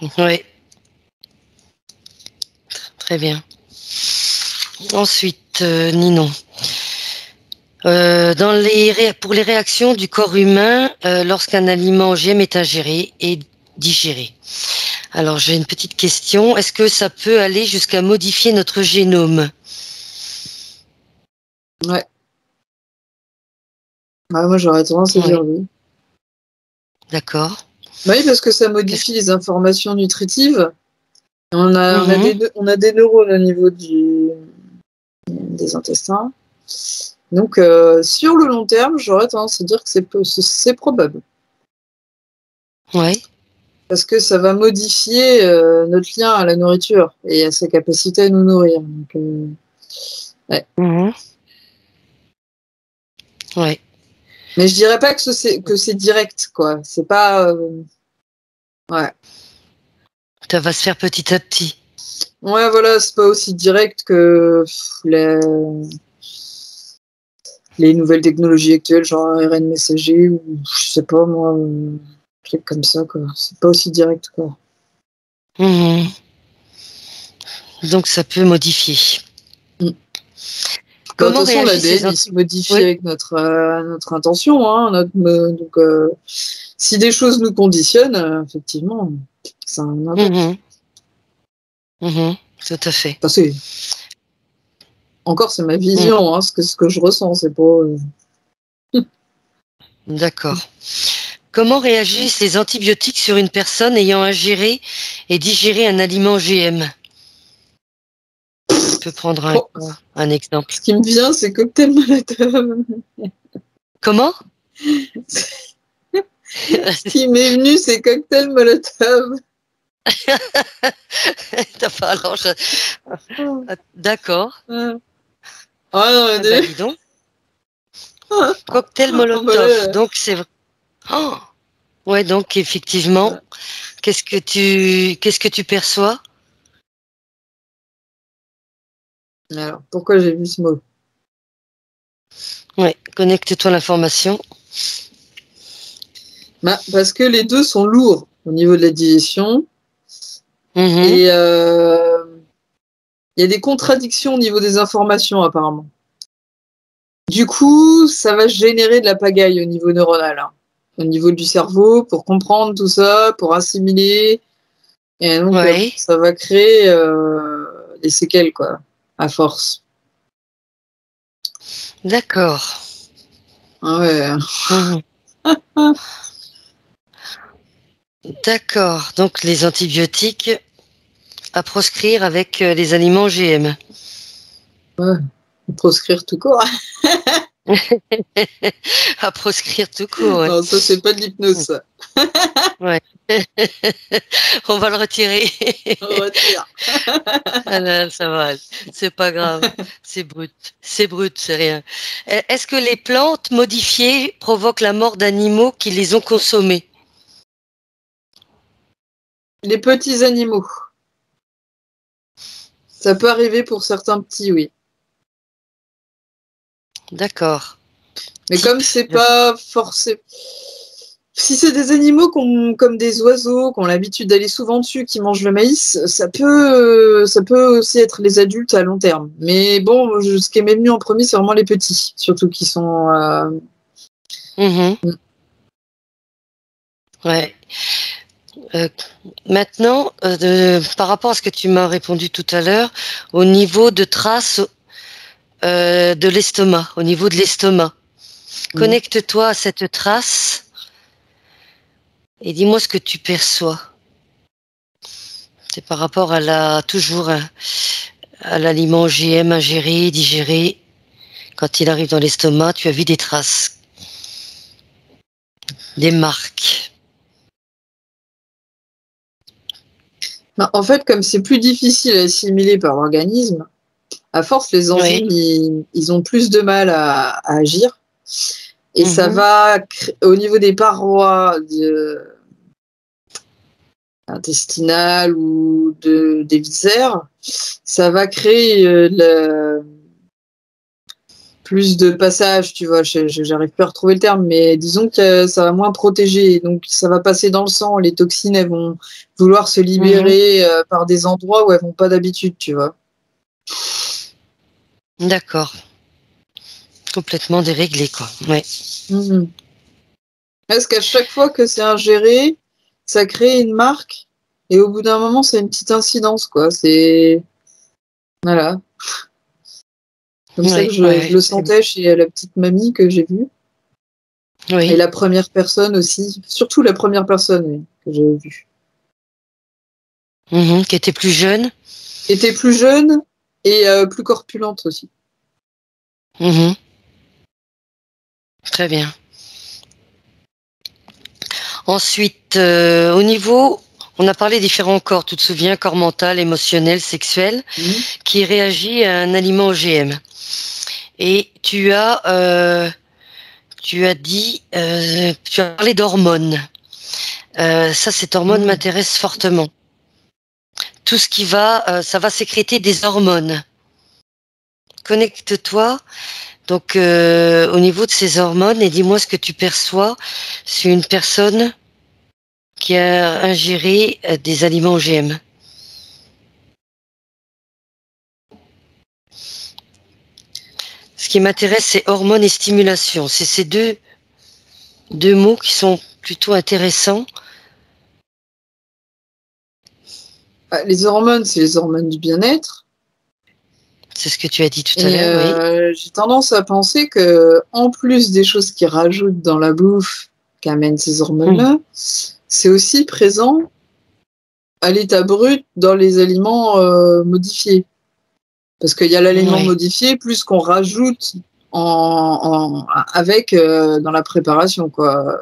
mm. Oui, très bien. Ensuite, Ninon. Pour les réactions du corps humain lorsqu'un aliment OGM est ingéré et digéré. Alors j'ai une petite question. Est-ce que ça peut aller jusqu'à modifier notre génome? Ouais. Ah, moi, j'aurais tendance à dire Oui, oui. d'accord. Bah oui, parce que ça Qu'est-ce modifie que... les informations nutritives. Mhm. On a des neurones au niveau des intestins. Donc, sur le long terme, j'aurais tendance à dire que c'est probable. Ouais. Parce que ça va modifier notre lien à la nourriture et à sa capacité à nous nourrir. Donc, ouais. Mhm. Ouais. Mais je dirais pas que c'est direct, quoi. C'est pas. Ouais. Ça va se faire petit à petit. Ouais, voilà, c'est pas aussi direct que les nouvelles technologies actuelles, genre ARN messager ou je sais pas moi, truc comme ça, quoi. C'est pas aussi direct, quoi. Mhm. Donc ça peut modifier. Mm. Bah, de toute Comment façon, réagissent ces l'ADN, il se antibiotiques? modifie Oui. avec notre intention, hein, donc, si des choses nous conditionnent, effectivement, ça a un impact. Mhm. Mhm. Tout à fait. Enfin, encore, c'est ma Mhm. vision, hein, ce que je ressens, c'est pas. D'accord. Comment réagissent les antibiotiques sur une personne ayant ingéré et digéré un aliment GM? Tu peux prendre Oh, un exemple. ce qui me vient, c'est cocktail Molotov. Comment? Ce qui m'est venu, c'est cocktail Molotov. Alors, d'accord. Ah non, Ah bah dis donc. Cocktail Molotov. voilà. Donc c'est oh ouais, donc effectivement, qu'est-ce que tu perçois? Alors, pourquoi j'ai vu ce mot? Ouais, connecte-toi à l'information. Bah, parce que les deux sont lourds au niveau de la digestion Mhm. et il y a des contradictions au niveau des informations apparemment. Du coup, ça va générer de la pagaille au niveau neuronal, hein, au niveau du cerveau, pour comprendre tout ça, pour assimiler. Et donc, Ouais, ça va créer des séquelles, quoi, à force. d'accord. Ah ouais. Mhm. D'accord. Donc les antibiotiques à proscrire avec les aliments GM. Ouais. Proscrire tout court. À proscrire tout court, ouais. Non, ça, c'est pas de l'hypnose, ça. Ouais. On va le retirer. On retire. Ah non, ça va, c'est pas grave, c'est brut, c'est rien. Est-ce que les plantes modifiées provoquent la mort d'animaux qui les ont consommées? Les petits animaux. Ça peut arriver pour certains petits, oui. D'accord. Mais comme Type, c'est pas forcé. Si c'est des animaux comme des oiseaux, qui ont l'habitude d'aller souvent dessus, qui mangent le maïs, ça peut aussi être les adultes à long terme. Mais bon, ce qui m'est venu en premier, c'est vraiment les petits, surtout qui sont... Ouais. Maintenant, par rapport à ce que tu m'as répondu tout à l'heure, au niveau de traces de l'estomac, au niveau de l'estomac, connecte-toi à cette trace et dis-moi ce que tu perçois. C'est par rapport à toujours à l'aliment OGM ingéré, digéré. Quand il arrive dans l'estomac, tu as vu des traces, des marques. En fait, comme c'est plus difficile à assimiler par l'organisme, à force, les enzymes, ils ont plus de mal à agir. Et ça va, au niveau des parois intestinales ou des viscères, ça va créer plus de passage, tu vois. J'arrive pas à retrouver le terme, mais disons que ça va moins protéger. Donc, ça va passer dans le sang. Les toxines, elles vont vouloir se libérer par des endroits où elles vont pas d'habitude, tu vois. D'accord. Complètement déréglé, quoi. Ouais. Parce qu'à chaque fois que c'est ingéré, ça crée une marque. Et au bout d'un moment, c'est une petite incidence, quoi. C'est... Voilà. Comme ça que je le sentais chez la petite mamie que j'ai vue. Oui. Et la première personne aussi. Surtout la première personne que j'ai vue. Qui était plus jeune. Qui était plus jeune et plus corpulente aussi. Très bien. Ensuite, au niveau... On a parlé différents corps, tu te souviens, corps mental, émotionnel, sexuel, qui réagit à un aliment OGM. Et tu as parlé d'hormones. Cette hormone m'intéresse fortement. Tout ce qui va, ça va sécréter des hormones. Connecte-toi donc au niveau de ces hormones et dis-moi ce que tu perçois sur une personne qui a ingéré des aliments OGM. Ce qui m'intéresse, c'est hormones et stimulation. C'est ces deux mots qui sont plutôt intéressants. Les hormones, c'est les hormones du bien-être. C'est ce que tu as dit tout à l'heure, oui. J'ai tendance à penser que, en plus des choses qu'ils rajoutent dans la bouffe qu'amènent ces hormones-là, c'est aussi présent à l'état brut dans les aliments modifiés. Parce qu'il y a l'aliment modifié plus qu'on rajoute avec dans la préparation, quoi.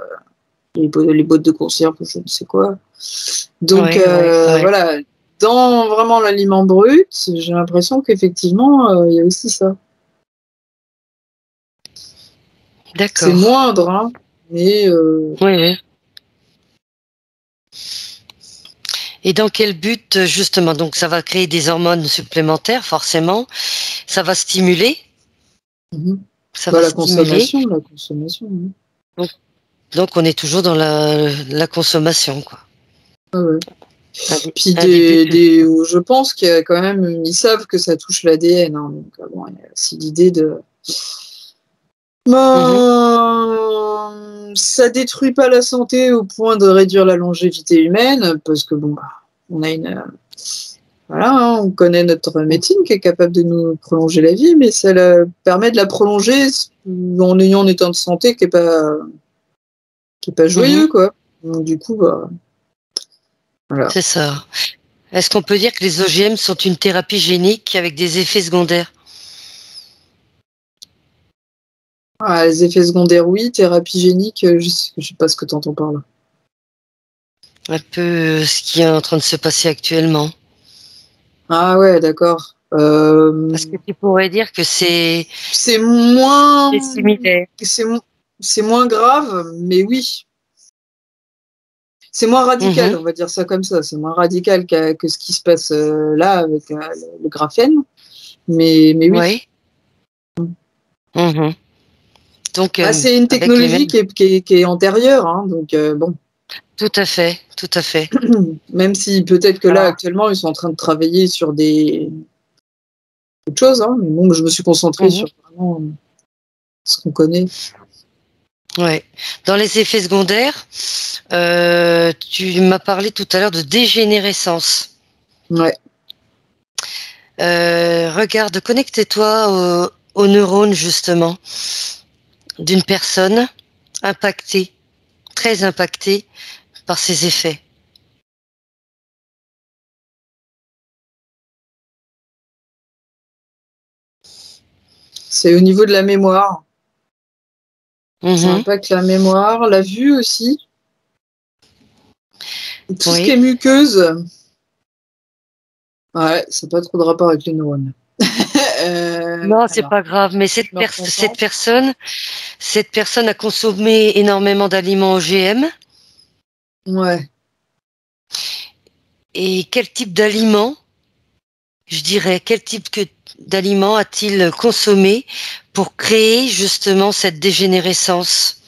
Les boîtes de conserve, je ne sais quoi. Donc, voilà. Dans vraiment l'aliment brut, j'ai l'impression qu'effectivement, il y a aussi ça. D'accord. C'est moindre, hein, mais... Oui. Et dans quel but, justement? Donc, ça va créer des hormones supplémentaires, forcément. Ça va stimuler. Ça va stimuler. La consommation. Oui. Donc, on est toujours dans la consommation, quoi. Ouais. Puis je pense qu'il y a quand même, ils savent que ça touche l'ADN. Hein, donc, bon, il y a aussi l'idée de... Ça détruit pas la santé au point de réduire la longévité humaine, parce que bon, on a voilà, hein, on connaît notre médecine qui est capable de nous prolonger la vie, mais ça permet de la prolonger en ayant un état de santé qui est pas joyeux, quoi. Donc, du coup, voilà. C'est ça. Est-ce qu'on peut dire que les OGM sont une thérapie génique avec des effets secondaires? Les effets secondaires, oui. Thérapie génique, je sais pas ce que tu entends par là. Un peu ce qui est en train de se passer actuellement. Ah ouais, d'accord. Parce que tu pourrais dire que c'est moins... C'est similaire. C'est moins grave, mais oui. C'est moins radical, on va dire ça comme ça. C'est moins radical que ce qui se passe là avec le graphène. Mais oui. Donc, c'est une technologie qui est antérieure, hein, donc bon. Tout à fait, tout à fait. Même si peut-être que là, actuellement, ils sont en train de travailler sur autre chose, hein, mais bon, je me suis concentrée sur vraiment ce qu'on connaît. Ouais. Dans les effets secondaires, tu m'as parlé tout à l'heure de dégénérescence. Ouais. Regarde, connecte-toi aux neurones, justement, d'une personne impactée, très impactée par ces effets. C'est au niveau de la mémoire. Ça impacte la mémoire, la vue aussi. Tout ce qui est muqueuse. Ouais, ça n'a pas trop de rapport avec les neurones. Non, c'est pas grave, mais cette personne a consommé énormément d'aliments OGM. Ouais. Et quel type d'aliments, je dirais, quel type d'aliments a-t-il consommé pour créer justement cette dégénérescence?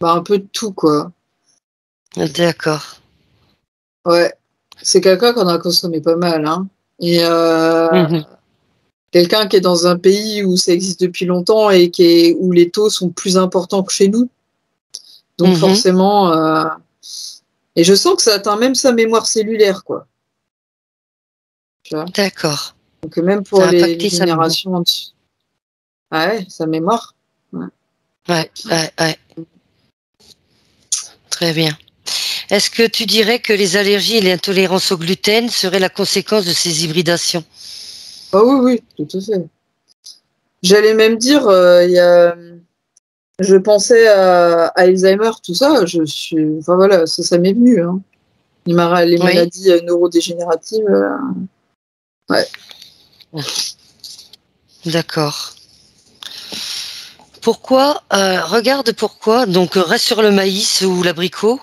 Un peu de tout, quoi. D'accord. Ouais. C'est quelqu'un qu'on a consommé pas mal, hein. Et quelqu'un qui est dans un pays où ça existe depuis longtemps et où les taux sont plus importants que chez nous. Donc forcément, et je sens que ça atteint même sa mémoire cellulaire, quoi. D'accord. Donc même pour les générations en dessus. Ah ouais, sa mémoire. Ouais. Très bien. Est-ce que tu dirais que les allergies et l'intolérance au gluten seraient la conséquence de ces hybridations? Ah oui, tout à fait. J'allais même dire, je pensais à Alzheimer, tout ça. Enfin voilà, ça m'est venu. Hein. Les maladies neurodégénératives. Ouais. D'accord. Pourquoi regarde pourquoi. Donc reste sur le maïs ou l'abricot.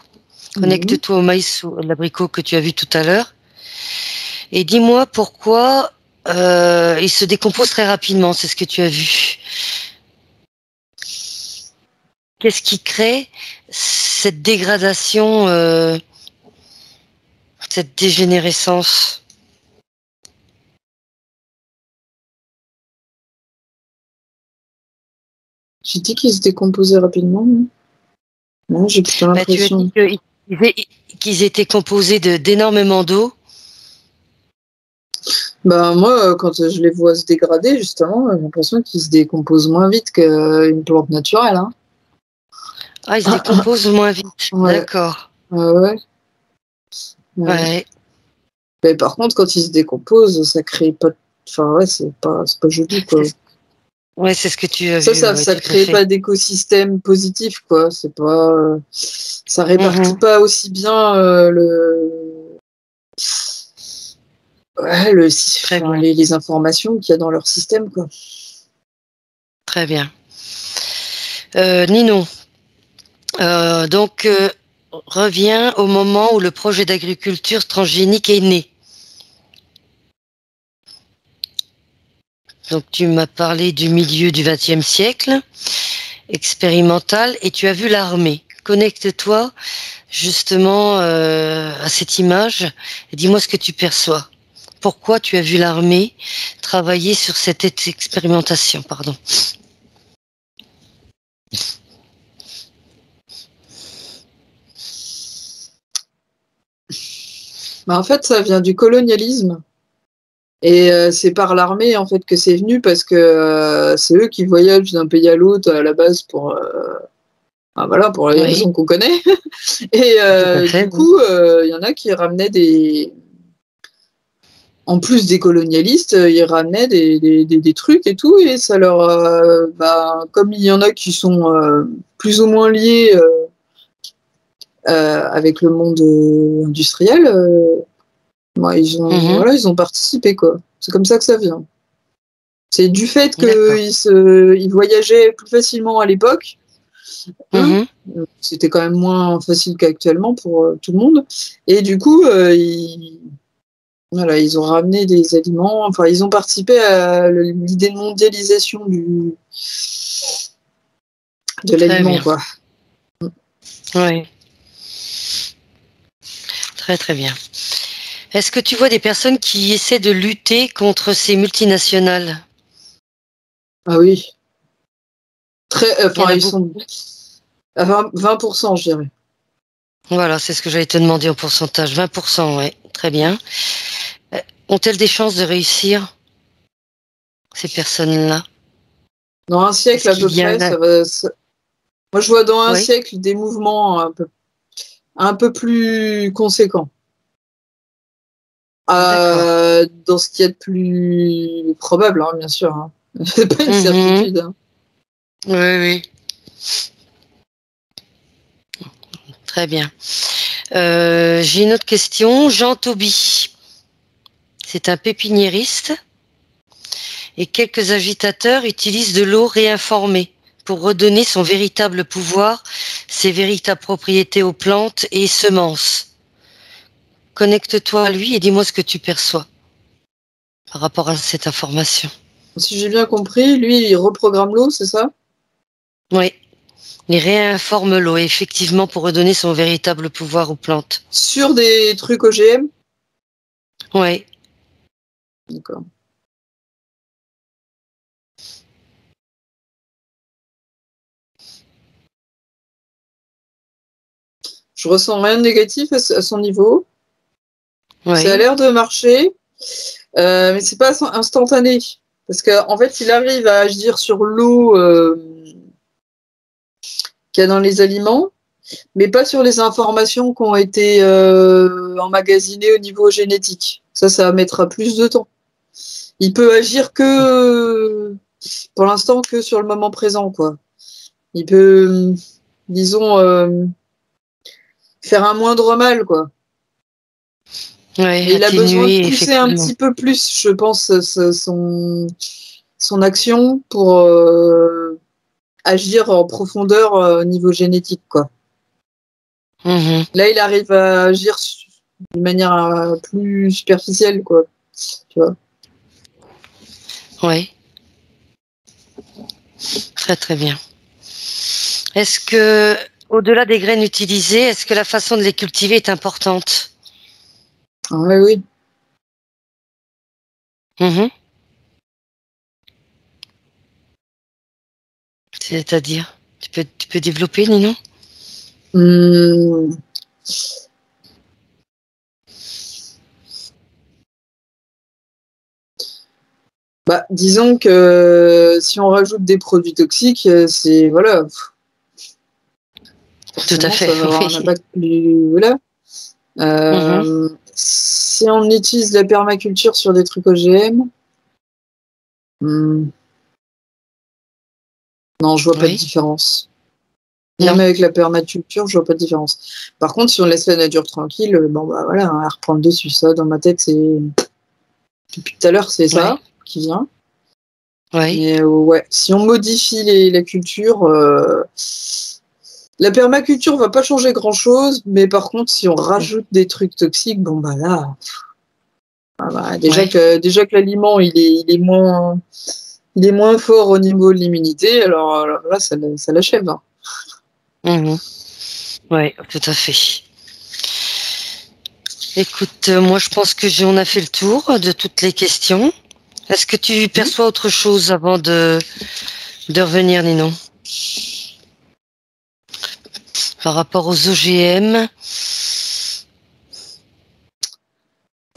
Connecte-toi au maïs ou à l'abricot que tu as vu tout à l'heure. Et dis-moi pourquoi il se décompose très rapidement. C'est ce que tu as vu. Qu'est-ce qui crée cette dégradation, cette dégénérescence? J'ai dit qu'ils se décomposaient rapidement. Non, j'ai plutôt l'impression. Tu as dit qu'ils étaient composés d'énormément d'eau. Moi, quand je les vois se dégrader, justement, j'ai l'impression qu'ils se décomposent moins vite qu'une plante naturelle. Hein. Ah, ils se décomposent moins vite. Ouais. D'accord. Ouais. Mais par contre, quand ils se décomposent, ça crée pas. Enfin, ouais, c'est pas joli, quoi. Ouais, c'est ce que tu as vu. Ça crée pas d'écosystème positif, quoi. C'est pas. Ça répartit pas aussi bien les informations qu'il y a dans leur système, quoi. Très bien. Ninon, donc reviens au moment où le projet d'agriculture transgénique est né. Donc tu m'as parlé du milieu du XXe siècle, expérimental, et tu as vu l'armée. Connecte-toi justement à cette image et dis-moi ce que tu perçois. Pourquoi tu as vu l'armée travailler sur cette expérimentation, pardon. En fait, ça vient du colonialisme. Et c'est par l'armée en fait que c'est venu parce que c'est eux qui voyagent d'un pays à l'autre à la base pour pour les raisons qu'on connaît. Et du coup, il y en a qui ramenaient en plus des colonialistes, ils ramenaient des trucs et tout, et ça leur comme il y en a qui sont plus ou moins liés avec le monde industriel. Ils ont participé, quoi. C'est comme ça que ça vient. C'est du fait qu'ils voyageaient plus facilement à l'époque. C'était quand même moins facile qu'actuellement pour tout le monde. Et du coup, Voilà, ils ont ramené des aliments, enfin, ils ont participé à l'idée de mondialisation de Très l'aliment, bien. quoi. Oui. Très très bien. Est-ce que tu vois des personnes qui essaient de lutter contre ces multinationales? Ah oui. Il y en Enfin, a ils beaucoup. sont à 20%, je dirais. Voilà, c'est ce que j'allais te demander en pourcentage. 20%, ouais. Très bien. Euh, Ont-elles des chances de réussir, ces personnes-là? Dans un siècle Est-ce à peu qu'il y a près, un... moi je vois dans un Oui, siècle des mouvements un peu plus conséquents. d'accord. Dans ce qu'il y a de plus probable, hein, bien sûr. Hein. C'est pas une Mhm. certitude. Hein. Oui, oui. Très bien. J'ai une autre question. Jean Toby, c'est un pépiniériste et quelques agitateurs utilisent de l'eau réinformée pour redonner son véritable pouvoir, ses véritables propriétés aux plantes et semences. Connecte-toi à lui et dis-moi ce que tu perçois par rapport à cette information. Si j'ai bien compris, lui, il reprogramme l'eau, c'est ça? Oui, il réinforme l'eau, effectivement, pour redonner son véritable pouvoir aux plantes. Sur des trucs OGM? Oui, D'accord. Je ressens rien de négatif à son niveau. Ça a oui, l'air de marcher, mais c'est pas instantané. Parce qu'en fait, il arrive à agir sur l'eau qu'il y a dans les aliments, mais pas sur les informations qui ont été emmagasinées au niveau génétique. Ça mettra plus de temps. Il peut agir que, pour l'instant, que sur le moment présent, quoi. Il peut, disons, faire un moindre mal, quoi. oui, Mais il a besoin de atténué, pousser un effectivement. petit peu plus, je pense, son action pour agir en profondeur au niveau génétique, quoi. Mhm. Là, il arrive à agir d'une manière plus superficielle, quoi. Tu vois. Oui, très très bien. Est-ce que, au-delà des graines utilisées, est-ce que la façon de les cultiver est importante? Ah, oui, oui. Mhm. C'est-à-dire, tu peux développer, Ninon? Hum, bah, disons que si on rajoute des produits toxiques, c'est voilà, Tout à forcément, fait, ça va avoir un oui. impact plus. Voilà. Mhm. Si on utilise la permaculture sur des trucs OGM, non, je vois pas de Oui, différence. Même non, avec la permaculture, je vois pas de différence. Par contre, si on laisse la nature tranquille, bon bah voilà, hein, à reprendre dessus. Ça, dans ma tête, c'est depuis tout à l'heure, c'est oui, ça qui vient. oui, Mais ouais, si on modifie la culture, la permaculture va pas changer grand-chose. Mais par contre, si on rajoute des trucs toxiques, bon bah là, ah bah, oui. déjà que l'aliment il est moins fort au niveau de l'immunité, alors là, ça l'achève. Hein. Mhm. Oui, tout à fait. Écoute, moi je pense que on a fait le tour de toutes les questions. Est-ce que tu Hmm. perçois autre chose avant de revenir, Ninon? Par rapport aux OGM?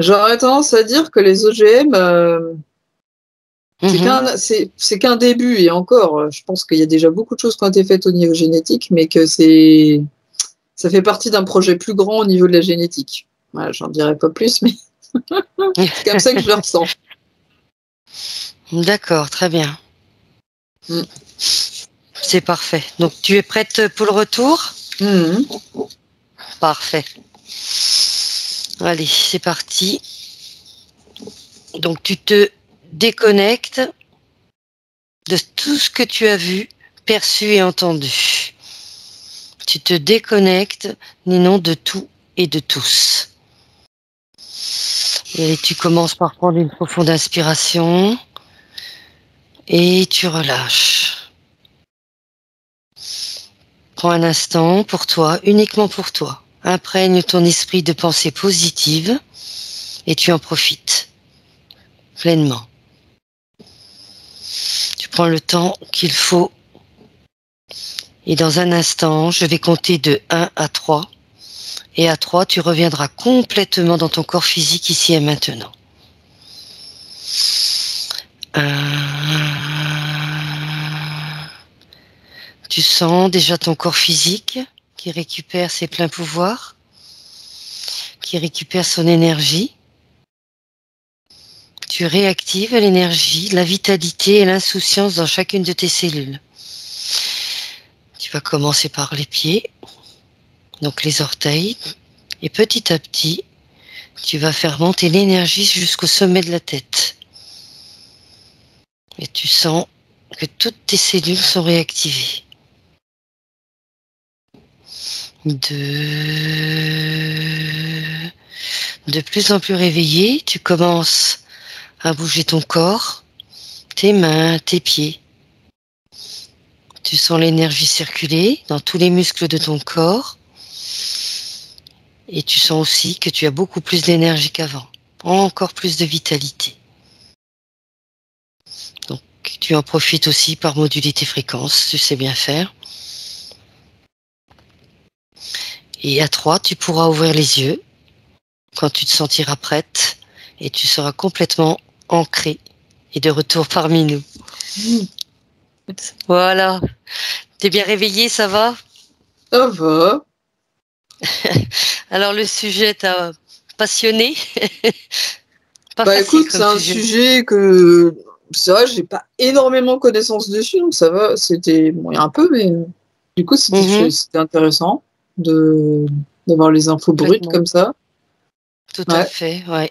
J'aurais tendance à dire que les OGM, Mhm. c'est qu'un début. Et encore, je pense qu'il y a déjà beaucoup de choses qui ont été faites au niveau génétique, mais que ça fait partie d'un projet plus grand au niveau de la génétique. Voilà, j'en dirai pas plus, mais c'est comme ça que je le ressens. D'accord, très bien. Hmm. C'est parfait. Donc tu es prête pour le retour? Hmm. Parfait. Allez, c'est parti. Donc tu te déconnectes de tout ce que tu as vu, perçu et entendu. Tu te déconnectes, Ninon, de tout et de tous. Et tu commences par prendre une profonde inspiration et tu relâches. Prends un instant pour toi, uniquement pour toi. Imprègne ton esprit de pensée positive et tu en profites pleinement. Tu prends le temps qu'il faut et dans un instant, je vais compter de 1 à 3. Et à 3, tu reviendras complètement dans ton corps physique ici et maintenant. 1. Tu sens déjà ton corps physique qui récupère ses pleins pouvoirs, qui récupère son énergie. Tu réactives l'énergie, la vitalité et l'insouciance dans chacune de tes cellules. Tu vas commencer par les pieds, donc les orteils, et petit à petit, tu vas faire monter l'énergie jusqu'au sommet de la tête. Et tu sens que toutes tes cellules sont réactivées. 2. De plus en plus réveillé, tu commences à bouger ton corps, tes mains, tes pieds. Tu sens l'énergie circuler dans tous les muscles de ton corps. Et tu sens aussi que tu as beaucoup plus d'énergie qu'avant, encore plus de vitalité. Donc tu en profites aussi par moduler tes fréquences, tu sais bien faire. Et à 3, tu pourras ouvrir les yeux quand tu te sentiras prête et tu seras complètement ancrée et de retour parmi nous. Voilà. T'es bien réveillée, ça va? Ça va. Alors le sujet t'a passionné? Pas Bah facile écoute, c'est comme un sujet. sujet que c'est vrai, j'ai pas énormément connaissance dessus, donc ça va. C'était bon, il y a un peu, mais du coup, c'était intéressant de d'avoir les infos brutes Complètement. comme ça. Tout à Ouais, fait, ouais.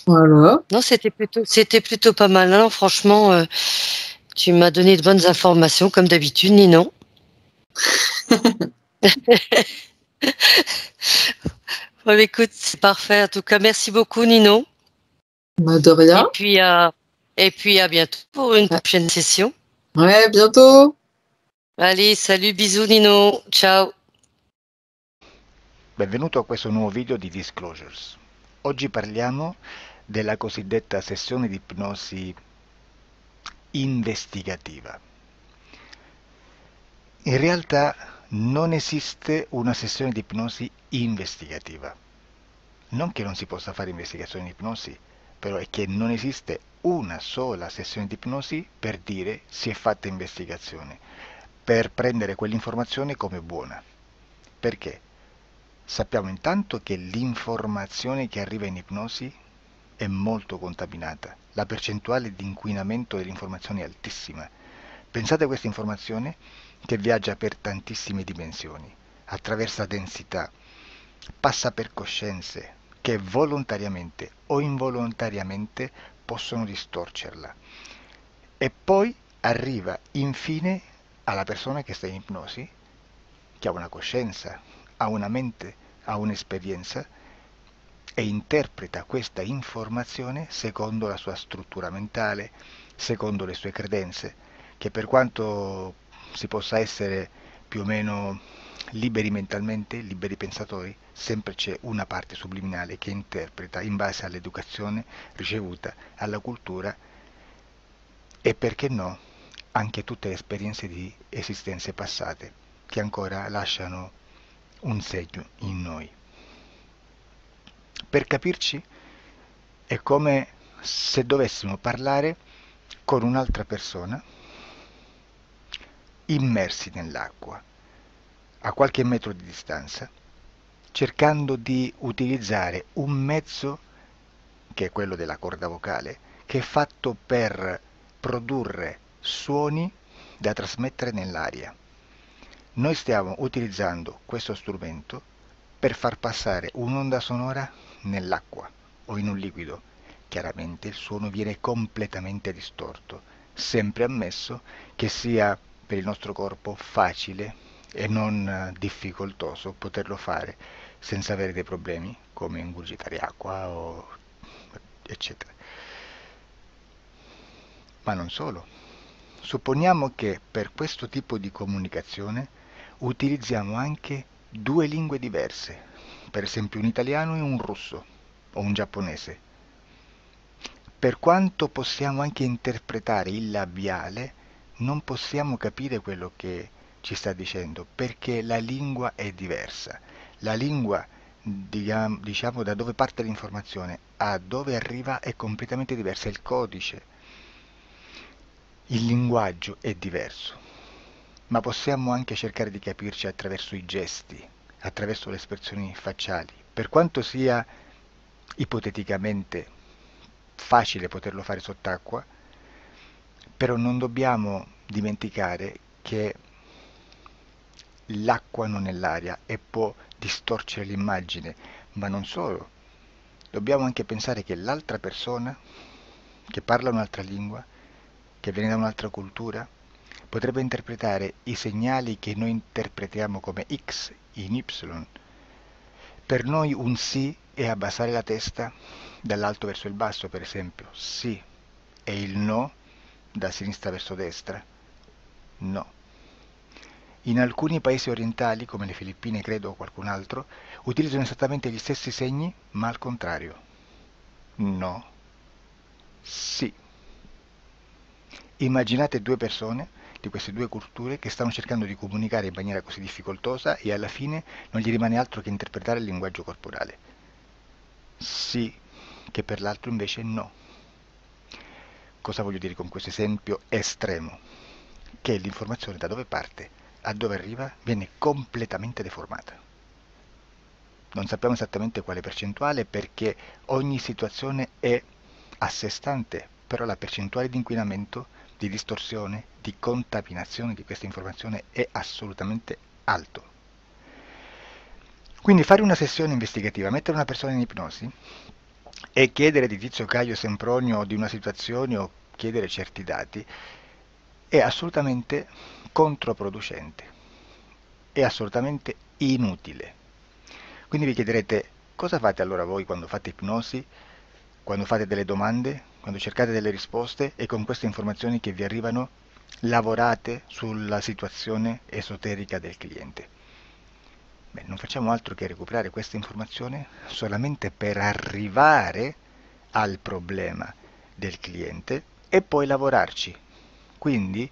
voilà. Non, c'était plutôt pas mal. Non, franchement, tu m'as donné de bonnes informations, comme d'habitude, Ninon. Bon, écoute, c'est parfait. En tout cas, merci beaucoup, Ninon. Bah, de Et rien. puis, à, et puis à bientôt pour une Ouais, prochaine session. ouais, bientôt. Allez, salut, bisous, Ninon. Ciao. Benvenuto a questo nuovo video di Disclosures. Oggi parliamo della cosiddetta sessione di ipnosi investigativa. In realtà non esiste una sessione di ipnosi investigativa. Non che non si possa fare investigazione di ipnosi, però è che non esiste una sola sessione di ipnosi per dire si è fatta investigazione, per prendere quell'informazione come buona. Perché? Sappiamo intanto che l'informazione che arriva in ipnosi è molto contaminata, la percentuale di inquinamento dell'informazione è altissima. Pensate a questa informazione che viaggia per tantissime dimensioni, attraversa densità, passa per coscienze che volontariamente o involontariamente possono distorcerla e poi arriva infine alla persona che sta in ipnosi, che ha una coscienza, ha una mente, ha un'esperienza e interpreta questa informazione secondo la sua struttura mentale, secondo le sue credenze, che per quanto si possa essere più o meno liberi mentalmente, liberi pensatori, sempre c'è una parte subliminale che interpreta in base all'educazione ricevuta, alla cultura e perché no, anche tutte le esperienze di esistenze passate che ancora lasciano un segno in noi. Per capirci, è come se dovessimo parlare con un'altra persona immersi nell'acqua, a qualche metro di distanza, cercando di utilizzare un mezzo, che è quello della corda vocale, che è fatto per produrre suoni da trasmettere nell'aria. Noi stiamo utilizzando questo strumento per far passare un'onda sonora nell'acqua o in un liquido. Chiaramente il suono viene completamente distorto, sempre ammesso che sia per il nostro corpo facile e non difficoltoso poterlo fare senza avere dei problemi come ingurgitare acqua o eccetera. Ma non solo. Supponiamo che per questo tipo di comunicazione utilizziamo anche due lingue diverse, per esempio un italiano e un russo o un giapponese. Per quanto possiamo anche interpretare il labiale, non possiamo capire quello che ci sta dicendo, perché la lingua è diversa. La lingua, diciamo, da dove parte l'informazione a dove arriva è completamente diversa, il codice, il linguaggio è diverso. Ma possiamo anche cercare di capirci attraverso i gesti, attraverso le espressioni facciali. Per quanto sia ipoteticamente facile poterlo fare sott'acqua, però non dobbiamo dimenticare che l'acqua non è l'aria e può distorcere l'immagine, ma non solo. Dobbiamo anche pensare che l'altra persona, che parla un'altra lingua, che viene da un'altra cultura, potrebbe interpretare i segnali che noi interpretiamo come X in Y. Per noi un sì è abbassare la testa dall'alto verso il basso, per esempio, sì, e il no da sinistra verso destra, no. In alcuni paesi orientali, come le Filippine credo o qualcun altro, utilizzano esattamente gli stessi segni, ma al contrario. No, sì. Immaginate due persone di queste due culture che stanno cercando di comunicare in maniera così difficoltosa e alla fine non gli rimane altro che interpretare il linguaggio corporale. Sì, che per l'altro invece no. Cosa voglio dire con questo esempio estremo? Che l'informazione da dove parte a dove arriva viene completamente deformata. Non sappiamo esattamente quale percentuale perché ogni situazione è a sé stante, però la percentuale di inquinamento, di distorsione, di contaminazione di questa informazione è assolutamente alto. Quindi fare una sessione investigativa, mettere una persona in ipnosi e chiedere di Tizio Caio Sempronio di una situazione o chiedere certi dati è assolutamente controproducente, è assolutamente inutile. Quindi vi chiederete cosa fate allora voi quando fate ipnosi, quando fate delle domande, quando cercate delle risposte e con queste informazioni che vi arrivano lavorate sulla situazione esoterica del cliente. Beh, non facciamo altro che recuperare questa informazione solamente per arrivare al problema del cliente e poi lavorarci. Quindi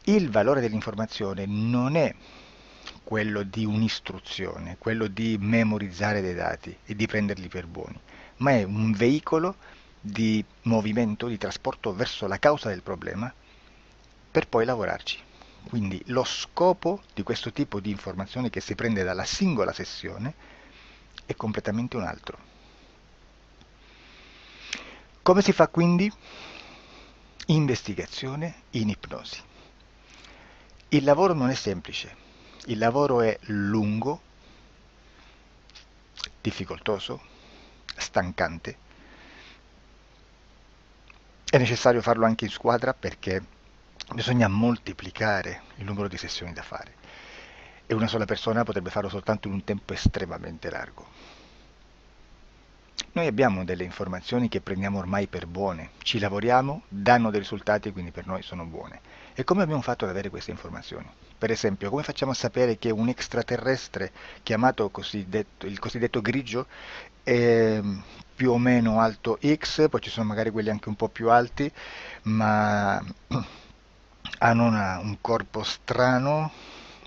il valore dell'informazione non è quello di un'istruzione, quello di memorizzare dei dati e di prenderli per buoni, ma è un veicolo di movimento, di trasporto verso la causa del problema per poi lavorarci. Quindi lo scopo di questo tipo di informazione che si prende dalla singola sessione è completamente un altro. Come si fa quindi? Investigazione in ipnosi. Il lavoro non è semplice, il lavoro è lungo, difficoltoso, stancante. È necessario farlo anche in squadra perché bisogna moltiplicare il numero di sessioni da fare e una sola persona potrebbe farlo soltanto in un tempo estremamente largo. Noi abbiamo delle informazioni che prendiamo ormai per buone, ci lavoriamo, danno dei risultati e quindi per noi sono buone. E come abbiamo fatto ad avere queste informazioni? Per esempio, come facciamo a sapere che un extraterrestre chiamato il cosiddetto grigio è più o meno alto X, poi ci sono magari quelli anche un po' più alti, ma hanno un corpo strano,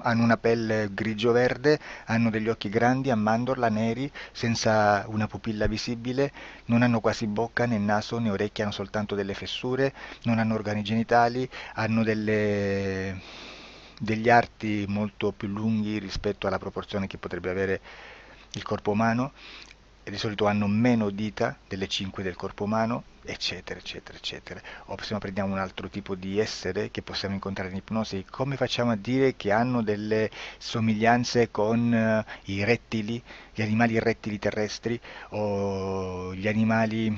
hanno una pelle grigio-verde, hanno degli occhi grandi a mandorla, neri, senza una pupilla visibile, non hanno quasi bocca, né naso, né orecchie, hanno soltanto delle fessure, non hanno organi genitali, hanno degli arti molto più lunghi rispetto alla proporzione che potrebbe avere il corpo umano, e di solito hanno meno dita delle 5 del corpo umano, eccetera, eccetera, eccetera. O se prendiamo un altro tipo di essere che possiamo incontrare in ipnosi, come facciamo a dire che hanno delle somiglianze con i rettili, gli animali rettili terrestri o gli animali,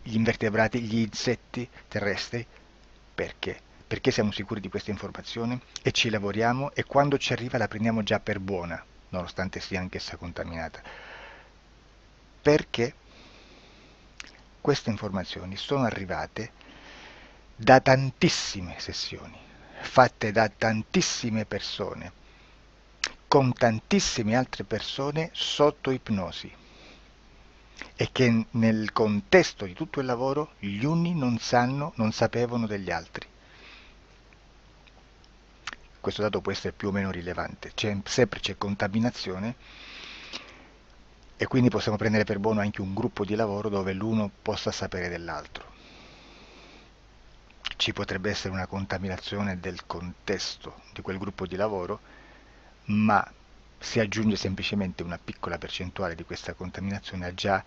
gli invertebrati, gli insetti terrestri? Perché? Perché siamo sicuri di questa informazione e ci lavoriamo e quando ci arriva la prendiamo già per buona. nonostante sia anch'essa contaminata. Perché queste informazioni sono arrivate da tantissime sessioni, fatte da tantissime persone, con tantissime altre persone sotto ipnosi, e che nel contesto di tutto il lavoro gli uni non sapevano degli altri. Questo dato può essere più o meno rilevante, sempre c'è contaminazione, e quindi possiamo prendere per buono anche un gruppo di lavoro dove l'uno possa sapere dell'altro. Ci potrebbe essere una contaminazione del contesto di quel gruppo di lavoro, ma si aggiunge semplicemente una piccola percentuale di questa contaminazione a già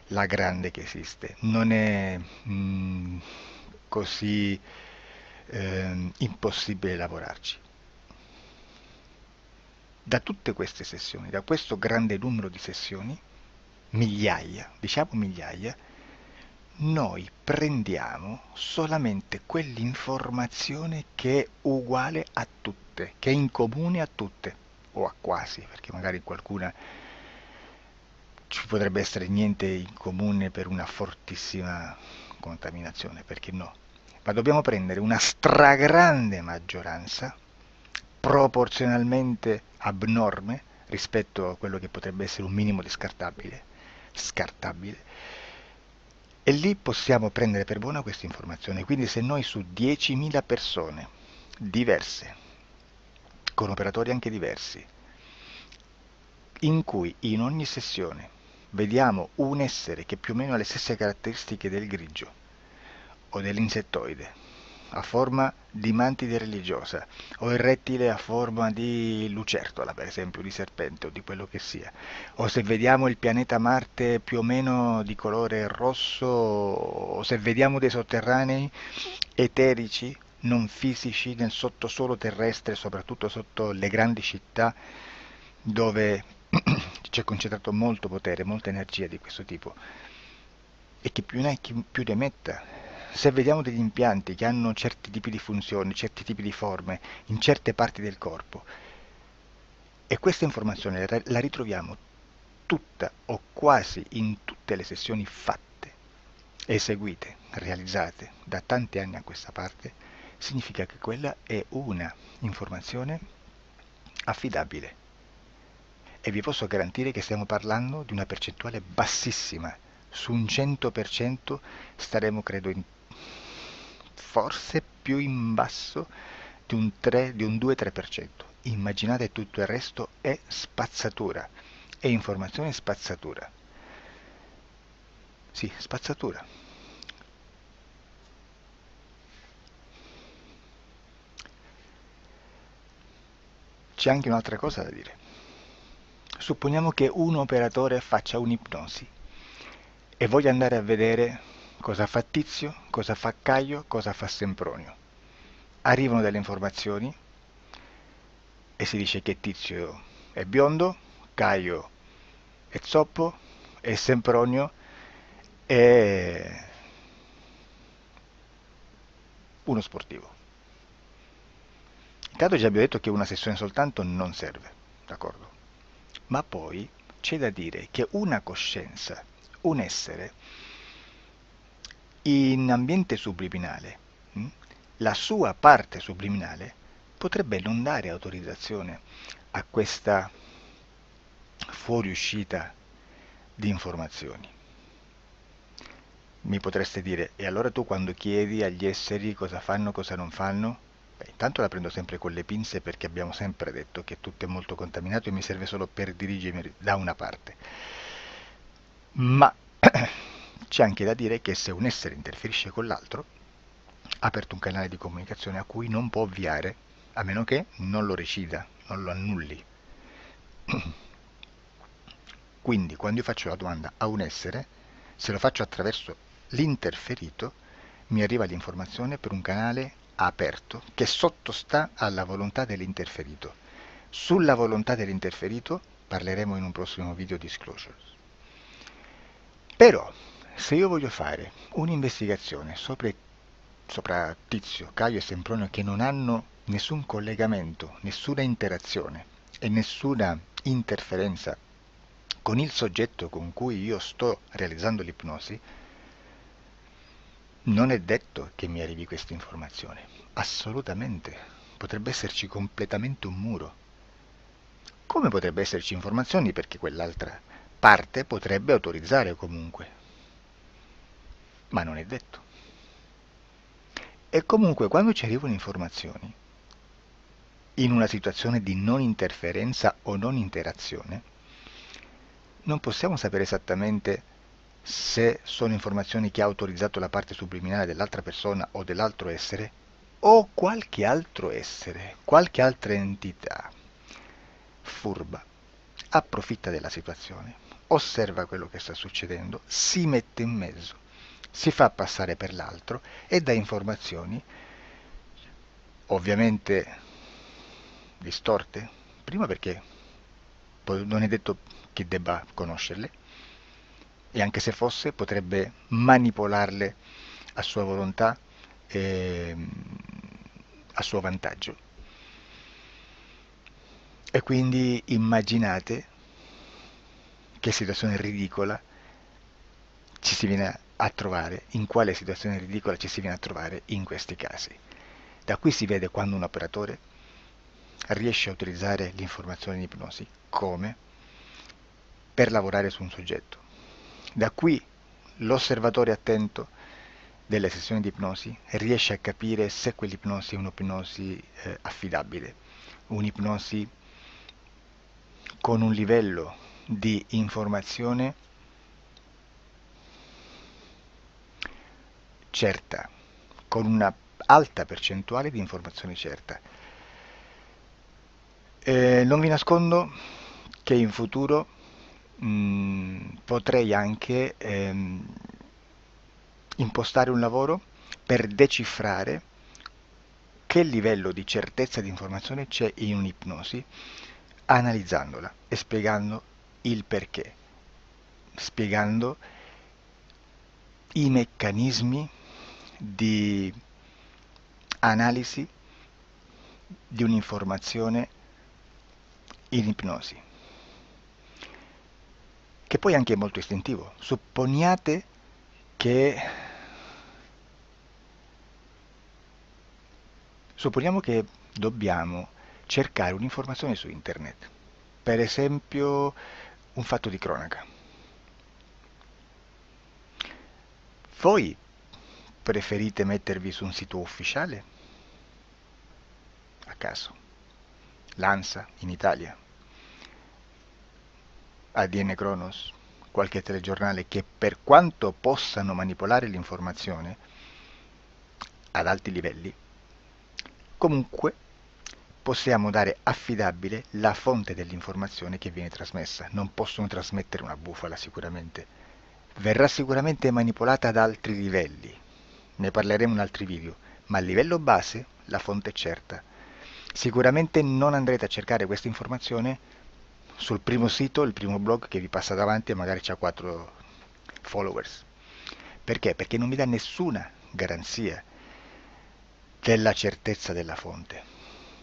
la grande che esiste. Non è così impossibile lavorarci. Da tutte queste sessioni, da questo grande numero di sessioni, migliaia, diciamo migliaia, noi prendiamo solamente quell'informazione che è uguale a tutte, che è in comune a tutte, o a quasi, perché magari qualcuna ci potrebbe essere niente in comune per una fortissima contaminazione, perché no? Ma dobbiamo prendere una stragrande maggioranza, proporzionalmente abnorme rispetto a quello che potrebbe essere un minimo di scartabile, e lì possiamo prendere per buona questa informazione. Quindi se noi su 10.000 persone diverse, con operatori anche diversi, in cui in ogni sessione vediamo un essere che più o meno ha le stesse caratteristiche del grigio o dell'insettoide, a forma di mantide religiosa, o il rettile a forma di lucertola, per esempio, di serpente o di quello che sia, o se vediamo il pianeta Marte più o meno di colore rosso, o se vediamo dei sotterranei eterici, non fisici, nel sottosuolo terrestre, soprattutto sotto le grandi città, dove c'è concentrato molto potere, molta energia di questo tipo, e chi più ne ha chi più ne metta. Se vediamo degli impianti che hanno certi tipi di funzioni, certi tipi di forme in certe parti del corpo, e questa informazione la ritroviamo tutta o quasi in tutte le sessioni fatte, eseguite, realizzate da tanti anni a questa parte, significa che quella è una informazione affidabile. E vi posso garantire che stiamo parlando di una percentuale bassissima. Su un 100% staremo, credo, forse più in basso di un 2-3%. Immaginate, tutto il resto è spazzatura, è informazione spazzatura. Sì, spazzatura. C'è anche un'altra cosa da dire. Supponiamo che un operatore faccia un'ipnosi e voglia andare a vedere cosa fa Tizio, cosa fa Caio, cosa fa Sempronio. Arrivano delle informazioni e si dice che Tizio è biondo, Caio è zoppo e Sempronio è uno sportivo. Intanto già abbiamo detto che una sessione soltanto non serve, d'accordo? Ma poi c'è da dire che una coscienza, un essere, in ambiente subliminale, la sua parte subliminale potrebbe non dare autorizzazione a questa fuoriuscita di informazioni. Mi potreste dire, e allora tu quando chiedi agli esseri cosa fanno, cosa non fanno? Beh, intanto la prendo sempre con le pinze, perché abbiamo sempre detto che tutto è molto contaminato e mi serve solo per dirigermi da una parte. Ma c'è anche da dire che se un essere interferisce con l'altro, ha aperto un canale di comunicazione a cui non può ovviare, a meno che non lo recida, non lo annulli. Quindi quando io faccio la domanda a un essere, se lo faccio attraverso l'interferito, mi arriva l'informazione per un canale aperto che sottostà alla volontà dell'interferito. Sulla volontà dell'interferito parleremo in un prossimo video disclosures. Però, se io voglio fare un'investigazione sopra Tizio, Caio e Sempronio, che non hanno nessun collegamento, nessuna interazione e nessuna interferenza con il soggetto con cui io sto realizzando l'ipnosi, non è detto che mi arrivi questa informazione. Assolutamente. Potrebbe esserci completamente un muro. Come potrebbe esserci informazioni perché quell'altra parte potrebbe autorizzare comunque. Ma non è detto. E comunque quando ci arrivano informazioni, in una situazione di non interferenza o non interazione, non possiamo sapere esattamente se sono informazioni che ha autorizzato la parte subliminale dell'altra persona o dell'altro essere, o qualche altro essere, qualche altra entità furba, approfitta della situazione, osserva quello che sta succedendo, si mette in mezzo, si fa passare per l'altro e dà informazioni, ovviamente distorte, prima perché non è detto che debba conoscerle, e anche se fosse potrebbe manipolarle a sua volontà e a suo vantaggio. E quindi immaginate che situazione ridicola ci si viene a trovare, in quale situazione ridicola ci si viene a trovare in questi casi. Da qui si vede quando un operatore riesce a utilizzare l'informazione in ipnosi come per lavorare su un soggetto. Da qui l'osservatore attento delle sessioni di ipnosi riesce a capire se quell'ipnosi è un'ipnosi affidabile, un'ipnosi con un livello di informazione certa, con una alta percentuale di informazione certa. Non vi nascondo che in futuro potrei anche impostare un lavoro per decifrare che livello di certezza di informazione c'è in un'ipnosi, analizzandola e spiegando il perché, spiegando i meccanismi di analisi di un'informazione in ipnosi, che poi anche è molto istintivo. Supponiamo che dobbiamo cercare un'informazione su internet, per esempio un fatto di cronaca. Voi preferite mettervi su un sito ufficiale? A caso. L'ANSA in Italia, ADN Kronos, qualche telegiornale che per quanto possano manipolare l'informazione ad alti livelli, comunque possiamo dare affidabile la fonte dell'informazione che viene trasmessa. Non possono trasmettere una bufala sicuramente. Verrà sicuramente manipolata ad altri livelli. Ne parleremo in altri video, ma a livello base la fonte è certa. Sicuramente non andrete a cercare questa informazione sul primo sito, il primo blog che vi passa davanti e magari c'ha 4 followers. Perché? Perché non vi dà nessuna garanzia della certezza della fonte.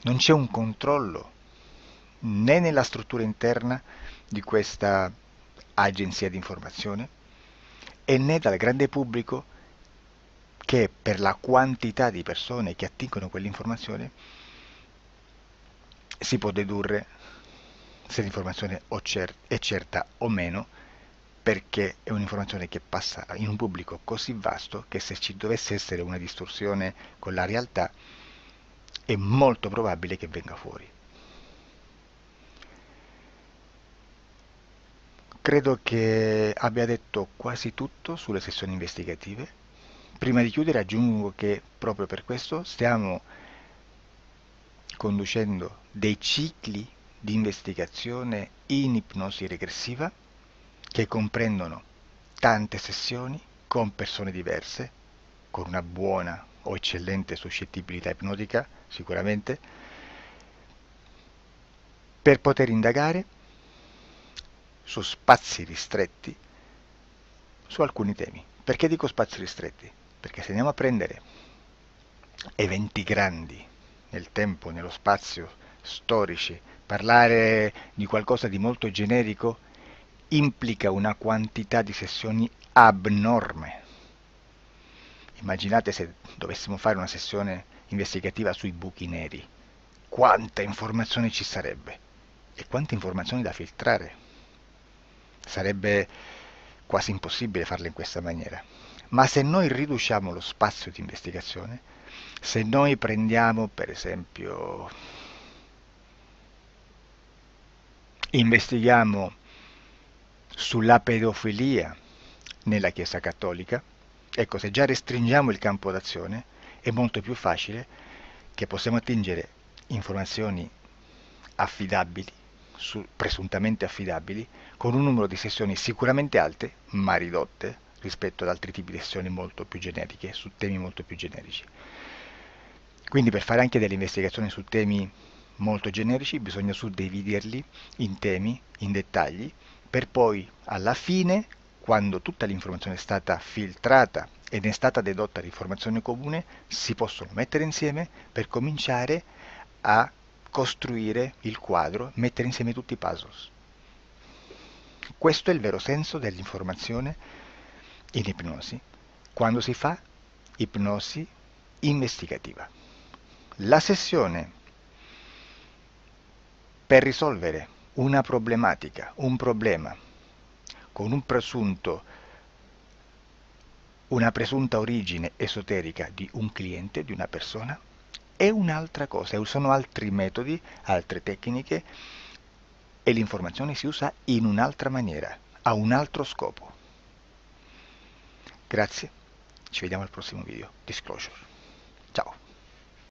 Non c'è un controllo né nella struttura interna di questa agenzia di informazione e né dal grande pubblico, che per la quantità di persone che attingono quell'informazione si può dedurre se l'informazione è certa o meno, perché è un'informazione che passa in un pubblico così vasto che se ci dovesse essere una distorsione con la realtà è molto probabile che venga fuori. Credo che abbia detto quasi tutto sulle sessioni investigative. Prima di chiudere aggiungo che proprio per questo stiamo conducendo dei cicli di investigazione in ipnosi regressiva che comprendono tante sessioni con persone diverse, con una buona o eccellente suscettibilità ipnotica sicuramente, per poter indagare su spazi ristretti su alcuni temi. Perché dico spazi ristretti? Perché se andiamo a prendere eventi grandi nel tempo, nello spazio, storici, Parlare di qualcosa di molto generico implica una quantità di sessioni abnorme. Immaginate se dovessimo fare una sessione investigativa sui buchi neri, quanta informazione ci sarebbe e quante informazioni da filtrare. Sarebbe quasi impossibile farlo in questa maniera. Ma se noi riduciamo lo spazio di investigazione, se noi prendiamo per esempio, investighiamo sulla pedofilia nella Chiesa Cattolica, ecco, se già restringiamo il campo d'azione è molto più facile che possiamo attingere informazioni affidabili, presuntamente affidabili, con un numero di sessioni sicuramente alte, ma ridotte rispetto ad altri tipi di sessioni molto più generiche, su temi molto più generici. Quindi per fare anche delle investigazioni su temi molto generici bisogna suddividerli in temi, in dettagli, per poi alla fine, quando tutta l'informazione è stata filtrata ed è stata dedotta l'informazione comune, si possono mettere insieme per cominciare a costruire il quadro, mettere insieme tutti i puzzles. Questo è il vero senso dell'informazione in ipnosi, quando si fa ipnosi investigativa. La sessione per risolvere una problematica, un problema, con una presunta origine esoterica di un cliente, di una persona, è un'altra cosa, sono altri metodi, altre tecniche e l'informazione si usa in un'altra maniera, ha un altro scopo. Grazie, ci vediamo al prossimo video. Disclosure. Ciao.